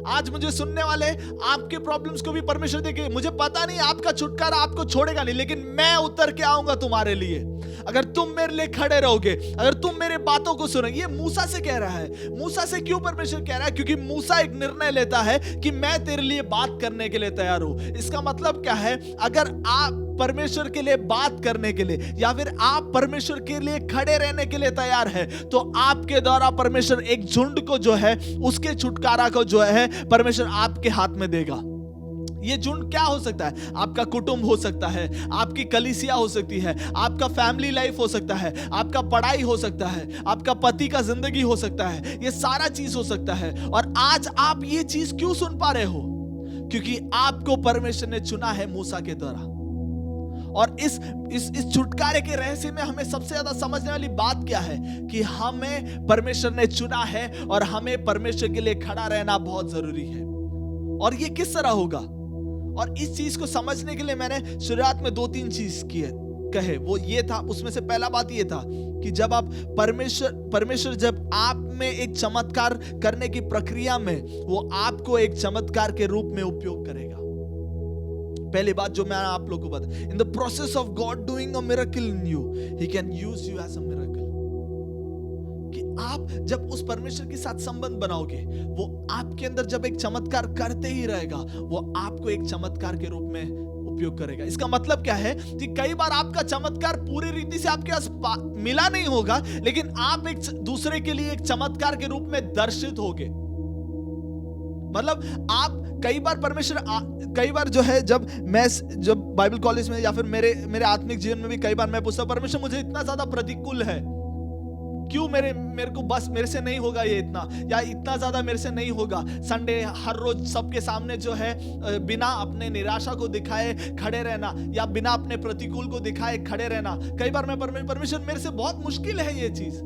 आज मुझे सुनने वाले आपके प्रॉब्लम्स को भी परमेश्वर देखे, मुझे पता नहीं आपका छुटकारा आपको छोड़ेगा नहीं, लेकिन मैं उतर के आऊंगा तुम्हारे लिए अगर तुम मेरे लिए खड़े रहोगे, अगर तुम मेरे बातों को सुनोगे। ये मूसा से कह रहा है। मूसा से क्यों परमेश्वर कह रहा है? क्योंकि मूसा एक निर्णय लेता है कि मैं तेरे लिए बात करने के लिए तैयार हूं। इसका मतलब क्या है? अगर आप परमेश्वर के लिए बात करने के लिए या फिर आप परमेश्वर के लिए खड़े रहने के लिए तैयार है, तो आपके द्वारा परमेश्वर एक झुंड को जो है उसके छुटकारा को जो है परमेश्वर आपके हाथ में देगा। ये झुंड क्या हो सकता है? आपका कुटुंब हो सकता है, आपकी कलीसिया हो सकती है, आपका फैमिली लाइफ हो सकता है, आपका पढ़ाई हो सकता है, आपका पति का जिंदगी हो सकता है, ये सारा चीज हो सकता है। और आज आप ये चीज क्यों सुन पा रहे हो? क्योंकि आपको परमेश्वर ने चुना है मूसा के द्वारा। और इस छुटकारे के रहस्य में हमें सबसे ज्यादा समझने वाली बात क्या है कि हमें परमेश्वर ने चुना है और हमें परमेश्वर के लिए खड़ा रहना बहुत जरूरी है। और ये किस तरह होगा? और इस चीज को समझने के लिए मैंने शुरुआत में 2-3 चीज कहे। वो ये था, उसमें से पहला बात ये था कि जब आप परमेश्वर जब आप में एक चमत्कार करने की प्रक्रिया में, वो आपको एक चमत्कार के रूप में उपयोग करेगा। पहली बात जो मैं आप लोगों को बता, in the process of God doing a miracle in you, he can use you as a miracle. कि आप जब उस परमेश्वर के साथ संबंध बनाओगे, वो आपके अंदर जब एक चमत्कार करते ही रहेगा, वो आपको एक चमत्कार के रूप में उपयोग करेगा। इसका मतलब क्या है कि कई बार आपका चमत्कार पूरी रीति से आपके पास मिला नहीं होगा, लेकिन आप एक दूसरे के लिए एक चमत्कार के रूप में दर्शित होगे। मतलब आप कई बार जो है, जब बाइबल कॉलेज में या फिर मेरे आत्मिक जीवन में भी कई बार मैं पूछता, परमेश्वर मुझे इतना ज्यादा प्रतिकूल है, क्यों मेरे को बस मेरे से नहीं होगा ये इतना, या इतना ज्यादा मेरे से नहीं होगा। संडे हर रोज सबके सामने जो है बिना अपने निराशा को दिखाए खड़े रहना, या बिना अपने प्रतिकूल को दिखाए खड़े रहना। कई बार मैं परमेश्वर मेरे से बहुत मुश्किल है ये चीज,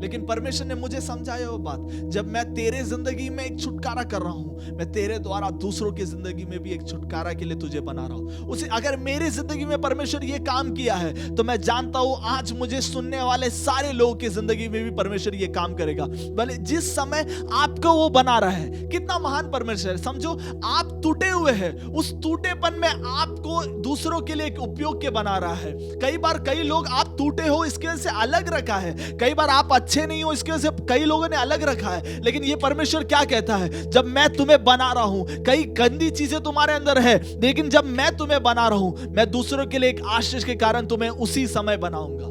लेकिन परमेश्वर ने मुझे समझाया वो बात, जब मैं तेरे जिंदगी में एक छुटकारा कर रहा हूं, मैं तेरे द्वारा दूसरों की जिंदगी में भी एक छुटकारा के लिए तुझे बना रहा हूं। उसे अगर मेरी जिंदगी में परमेश्वर ये काम किया है, तो मैं जानता हूं आज मुझे सुनने वाले सारे लोगों की जिंदगी में भी परमेश्वर ये काम करेगा। भले जिस समय आपको वो बना रहा है, कितना महान परमेश्वर है। समझो आप टूटे हुए हैं, उस टूटेपन में आपको दूसरों के लिए एक उपयोग के बना रहा है। कई बार कई लोग आप टूटे हो इसके वजह से अलग रखा है, कई बार आप अच्छे नहीं हो इसके वजह से कई लोगों ने अलग रखा है, लेकिन ये परमेश्वर क्या कहता है, जब मैं तुम्हें बना रहा हूं, कई गंदी चीजें तुम्हारे अंदर है, लेकिन जब मैं तुम्हें बना रहा हूं, मैं दूसरों के लिए एक आशीष के कारण तुम्हें उसी समय बनाऊंगा।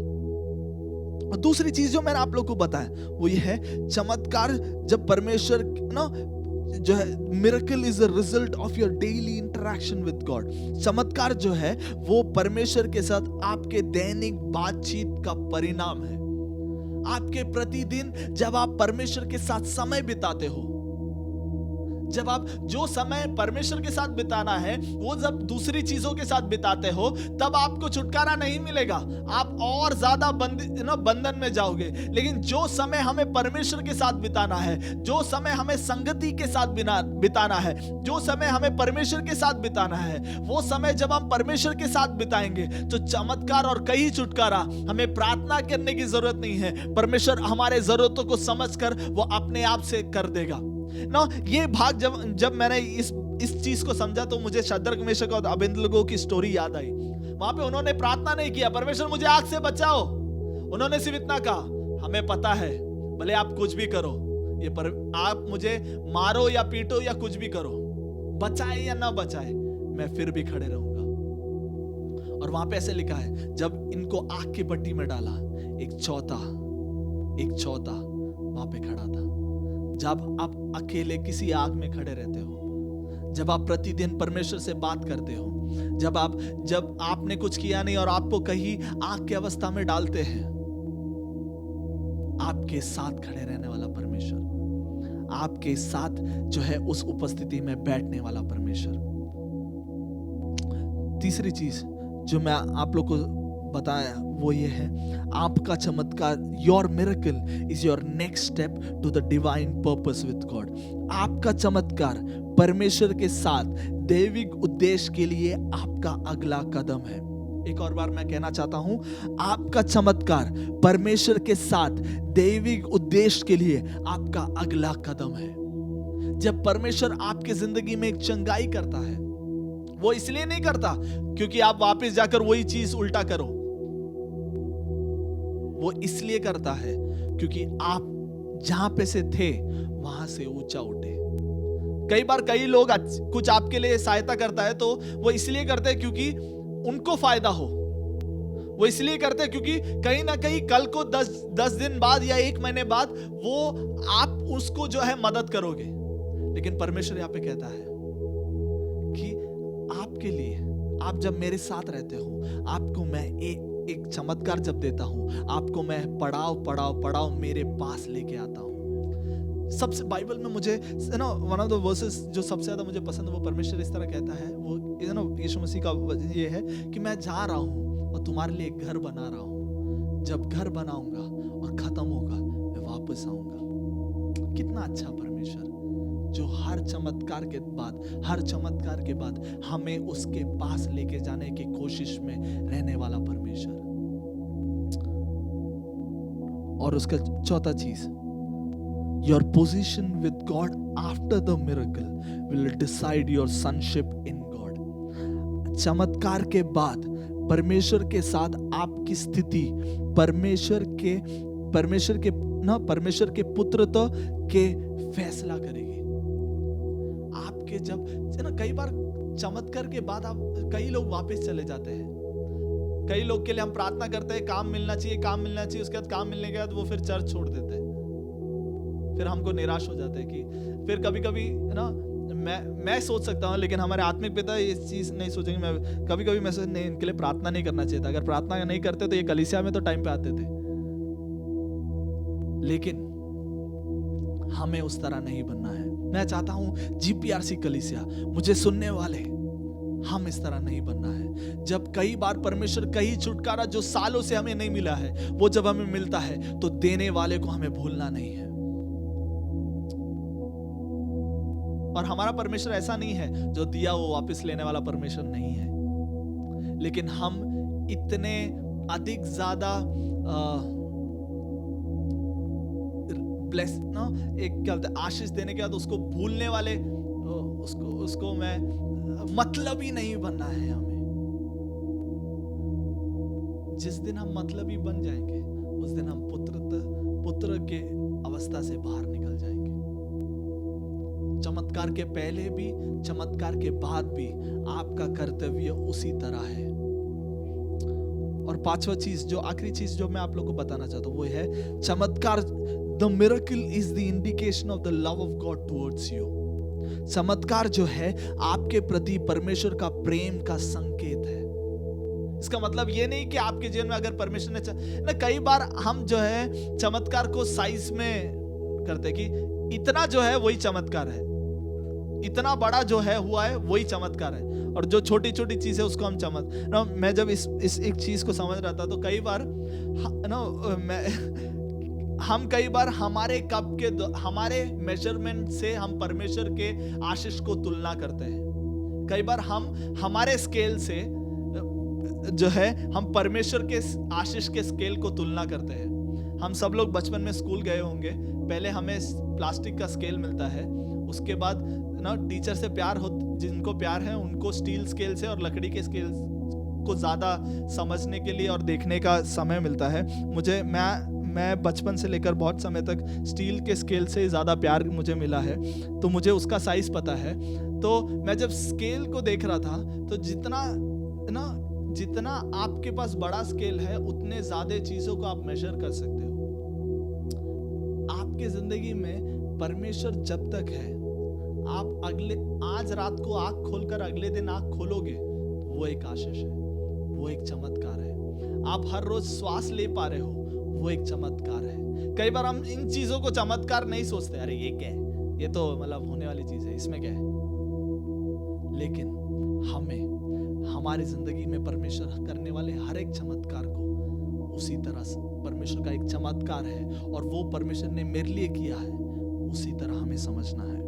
और दूसरी चीज जो मैंने आप लोग को बताया वो ये है, चमत्कार जब परमेश्वर ना जो है, miracle is a result of your daily interaction with God. चमत्कार जो है वो परमेश्वर के साथ आपके दैनिक बातचीत का परिणाम है। आपके प्रतिदिन जब आप परमेश्वर के साथ समय बिताते हो, जब आप जो समय परमेश्वर के साथ बिताना है वो जब दूसरी चीजों के साथ बिताते हो, तब आपको छुटकारा नहीं मिलेगा, आप और ज्यादा बंधन में जाओगे। लेकिन जो समय हमें परमेश्वर के साथ बिताना है, जो समय हमें संगति के साथ बिताना है, जो समय हमें परमेश्वर के साथ बिताना है, वो समय जब हम परमेश्वर के साथ बिताएंगे तो चमत्कार और कई छुटकारा, हमें प्रार्थना करने की जरूरत नहीं है, परमेश्वर हमारे जरूरतों को समझकर वो अपने आप से कर देगा ना। ये भाग जब मैंने इस चीज को समझा, तो मुझे शद्रक मेशक और अबेदनगो की स्टोरी याद आई। वहां पे उन्होंने प्रार्थना नहीं किया, परमेश्वर मुझे आग से बचाओ, उन्होंने सिर्फ इतना कहा, हमें पता है भले आप कुछ भी करो, आप मुझे मारो या पीटो या कुछ भी करो, बचाए या ना बचाए, मैं फिर भी खड़े रहूंगा। और वहां पे ऐसे लिखा है, जब इनको आग की भट्टी में डाला, एक चौथा वहां पे खड़ा था। जब आप अकेले किसी आग में खड़े रहते हो, जब आप प्रतिदिन परमेश्वर से बात करते हो, जब आपने कुछ किया नहीं और आपको कहीं आग की अवस्था में डालते हैं, आपके साथ खड़े रहने वाला परमेश्वर, आपके साथ जो है उस उपस्थिति में बैठने वाला परमेश्वर। तीसरी चीज जो मैं आप लोग को बताया वो ये है, आपका चमत्कार, your miracle is your next step to the divine purpose with God. आपका चमत्कार परमेश्वर के साथ दैविक उद्देश्य के लिए आपका अगला कदम है। एक और बार मैं कहना चाहता हूं, आपका चमत्कार परमेश्वर के साथ दैविक उद्देश्य के लिए आपका अगला कदम है। जब परमेश्वर आपकी जिंदगी में एक चंगाई करता है, वो इसलिए नहीं करता क्योंकि आप वापस जाकर वही चीज उल्टा करो, वो इसलिए करता है क्योंकि आप जहां पे से थे वहां से ऊंचा उठे। कई बार कई लोग कुछ आपके लिए सहायता करता है तो वो इसलिए करते हैं क्योंकि उनको फायदा हो, वो इसलिए करते हैं क्योंकि कहीं ना कहीं कल को 10 दिन बाद या 1 महीने बाद वो आप उसको जो है मदद करोगे। लेकिन परमेश्वर यहाँ पे कहता है कि आपके लिए, आप जब मेरे साथ रहते हो, आपको मैं एक चमत्कार जब देता हूं, आपको मैं पड़ाव मेरे पास लेके आता हूं। सबसे बाइबल में मुझे वन ऑफ द वर्सेस जो सबसे ज्यादा मुझे पसंद है, वो परमेश्वर इस तरह कहता है, वो यीशु मसीह का ये है कि मैं जा रहा हूं और तुम्हारे लिए एक घर बना रहा हूं, जब घर बनाऊंगा और खत्म होगा मैं वापस आऊंगा। कितना अच्छा परमेश्वर, जो हर चमत्कार के बाद हमें उसके पास लेके जाने की कोशिश में रहने वाला परमेश्वर। और उसका चौथा चीज, your position with God after the miracle will decide your sonship in God। चमत्कार के बाद परमेश्वर के साथ आपकी स्थिति परमेश्वर के पुत्रत्व के फैसला करेगी। आपके जब कई बार चमत्कार के बाद कई लोग वापस चले जाते हैं। कई लोग के लिए हम प्रार्थना करते हैं काम मिलना चाहिए, उसके बाद काम मिलने के बाद वो फिर चर्च छोड़ देते हैं, फिर हमको निराश हो जाते हैं कि फिर कभी ना मैं सोच सकता हूँ, लेकिन हमारे आत्मिक पिता ये चीज नहीं सोचेंगे। मैं कभी नहीं, इनके लिए प्रार्थना नहीं करना चाहिए था। अगर प्रार्थना नहीं करते तो ये कलीसिया में तो टाइम पे आते थे। लेकिन हमें उस तरह नहीं बनना है। मैं चाहता हूं जीपीआरसी कलीसिया, मुझे सुनने वाले, हम इस तरह नहीं बनना है। जब कई बार परमेश्वर कई छुटकारा जो सालों से हमें नहीं मिला है, वो जब हमें मिलता है तो देने वाले को हमें भूलना नहीं है। और हमारा परमेश्वर ऐसा नहीं है जो दिया वो वापस लेने वाला परमेश्वर नहीं है। लेकिन हम इतने अधिक ज्यादा ब्लेस ना, एक क्या बोलते हैं, आशीष देने के बाद उसको भूलने वाले, उसको मैं मतलबी नहीं बनना है हमें। जिस दिन हम मतलबी बन जाएंगे उस दिन हम पुत्र के अवस्था से बाहर निकल जाएंगे। चमत्कार के पहले भी, चमत्कार के बाद भी आपका कर्तव्य उसी तरह है। और पांचवा चीज, जो आखिरी चीज जो मैं आप लोगों को बताना चाहता हूं, वो है चमत्कार। The miracle is the indication of the love of God towards you। चमत्कार जो है आपके प्रति परमेश्वर का प्रेम का संकेत है। इसका मतलब ये नहीं कि आपके जीवन में अगर परमेश्वर ने कई बार हम जो है चमत्कार को साइज में करते कि इतना जो है वही चमत्कार है, इतना बड़ा जो है हुआ है वही चमत्कार है, और जो छोटी छोटी चीज है उसको हम मैं जब इस एक चीज को समझ रहा था तो कई बार हम कई बार हमारे मेजरमेंट से हम परमेश्वर के आशीष को तुलना करते हैं। कई बार हम हमारे स्केल से जो है हम परमेश्वर के आशीष के स्केल को तुलना करते हैं। हम सब लोग बचपन में स्कूल गए होंगे, पहले हमें प्लास्टिक का स्केल मिलता है, उसके बाद ना टीचर से जिनको प्यार है उनको स्टील स्केल से और लकड़ी के स्केल को ज्यादा समझने के लिए और देखने का समय मिलता है। मैं बचपन से लेकर बहुत समय तक स्टील के स्केल से ज़्यादा प्यार मुझे मिला है, तो मुझे उसका साइज़ पता है। तो मैं जब स्केल को देख रहा था तो जितना आपके पास बड़ा स्केल है उतने ज़्यादा चीज़ों को आप मेजर कर सकते हो। आपके ज़िंदगी में परमेश्वर जब तक है, आप आज रात को आँख खोलकर अगले दिन आँख खोलोगे तो वो एक आशीष है, वो एक चमत्कार है। आप हर रोज श्वास ले पा रहे हो, वो एक चमत्कार है। कई बार हम इन चीजों को चमत्कार नहीं सोचते, अरे ये क्या है, ये तो मतलब होने वाली चीज है, इसमें क्या है। लेकिन हमें हमारी जिंदगी में परमेश्वर करने वाले हर एक चमत्कार को उसी तरह से परमेश्वर का एक चमत्कार है और वो परमेश्वर ने मेरे लिए किया है, उसी तरह हमें समझना है।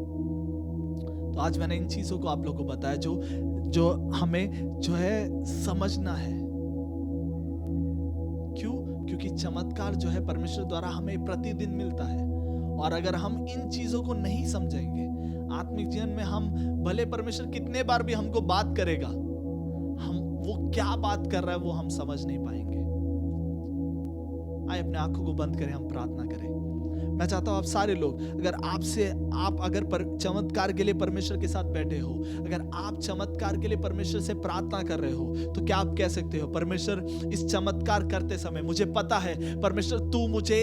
तो आज मैंने इन चीजों को आप लोगों को बताया जो हमें जो है समझना है। क्यों? क्योंकि चमत्कार जो है परमेश्वर द्वारा हमें प्रतिदिन मिलता है, और अगर हम इन चीजों को नहीं समझेंगे आत्मिक जीवन में, हम भले परमेश्वर कितने बार भी हमको बात करेगा, हम वो क्या बात कर रहा है वो हम समझ नहीं पाएंगे। आइए अपने आंखों को बंद करें, हम प्रार्थना करें। मैं चाहता हूं आप सारे लोग, आप अगर चमत्कार के लिए परमेश्वर के साथ बैठे हो, अगर आप चमत्कार के लिए परमेश्वर से प्रार्थना कर रहे हो, तो क्या आप कह सकते हो, परमेश्वर इस चमत्कार करते समय मुझे पता है परमेश्वर तू मुझे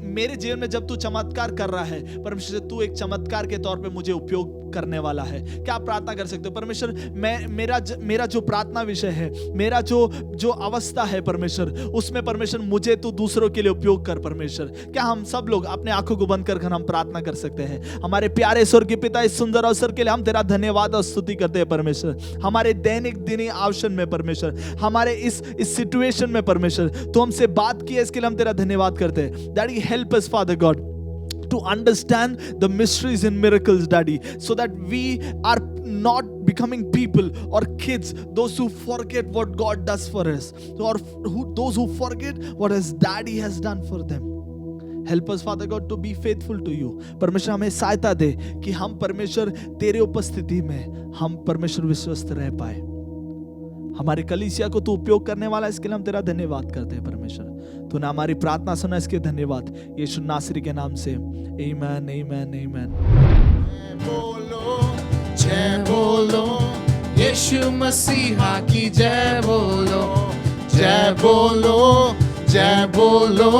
मेरे जीवन में जब तू चमत्कार कर रहा है, परमेश्वर तू एक चमत्कार के तौर पे मुझे उपयोग करने वाला है। क्या आप प्रार्थना कर सकते हो, परमेश्वर मेरा जो प्रार्थना विषय है, मेरा जो अवस्था है परमेश्वर, उसमें परमेश्वर मुझे तू दूसरों के लिए उपयोग कर परमेश्वर। क्या हम सब लोग अपने आंखों को बंद कर हम प्रार्थना कर सकते हैं। हमारे प्यारे स्वर्गीय पिता, इस सुंदर अवसर के लिए हम तेरा धन्यवाद और स्तुति करते हैं परमेश्वर। हमारे दैनिक दिनी आवश्यक में परमेश्वर, हमारे इस सिचुएशन में परमेश्वर तो हमसे बात की है, इसके लिए हम तेरा धन्यवाद करते हैं। Daddy help us father God to understand the mysteries and miracles, Daddy, so that we are not becoming people or kids, those who forget what God does for us, or those who forget what His Daddy has done for them. Help us, Father God, to be faithful to you. परमेश्वर हमें सहायता दे कि हम परमेश्वर तेरे उपस्थिति में हम परमेश्वर विश्वस्त रह पाए। हमारे कलीसिया को तू उपयोग करने वाला है, इसके लिए हम तेरा धन्यवाद करते हैं परमेश्वर। तूने हमारी प्रार्थना सुना, इसके धन्यवाद यीशु नासरी के नाम से, आमीन आमीन आमीन। जय बोलो यीशु मसीहा की जय बोलो, जय बोलो, जय बोलो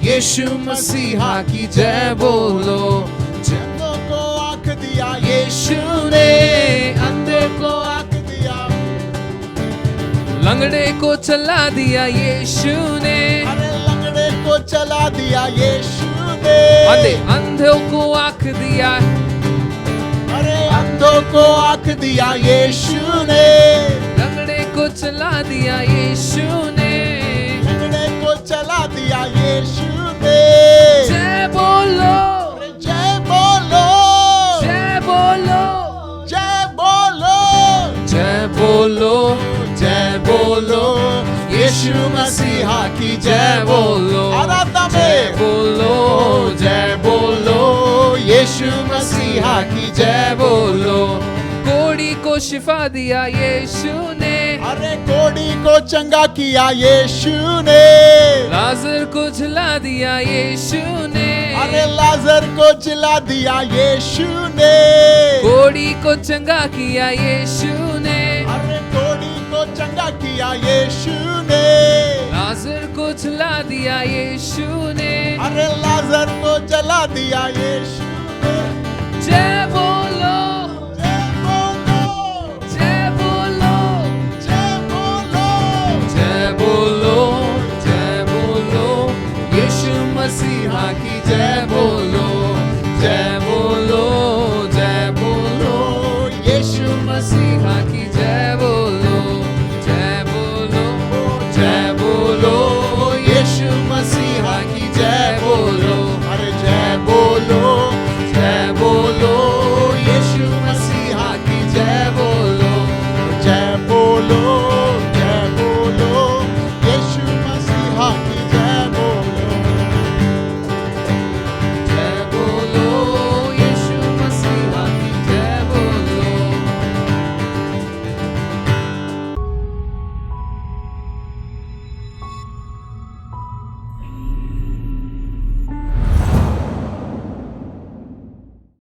यीशु मसीहा की जय बोलो। जंगों को आँख दिया यीशु ने, अंधे को आँख दिया, लंगड़े को चला दिया यीशु ने, अरे लंगड़े को चला दिया यीशु ने, अंधों को आँख दिया, अरे अंधों को आँख दिया यीशु ने, लंगड़े को चला दिया यीशु ने, लंगड़े को चला दिया यीशु ने। जय बोलो, अरे जय बोलो, जय बोलो, जय बोलो, जय बोलो, जय बोलो यीशु मसीहा की जय बोलो। आराधना जय में बोलो, जय बोलो यीशु मसीहा की जय बोलो। कोड़ी को शिफा दिया यीशु ने, अरे कोड़ी को चंगा किया यीशु ने, लाजर को झिला दिया यीशु ने, अरे लाजर को जिला दिया यीशु ने, कोड़ी को चंगा किया यीशु ने, अरे कोड़ी को चंगा किया यीशु ने, लाजर को झिला दिया यीशु ने, अरे लाजर को जला दिया यीशु ने। जय बोलो,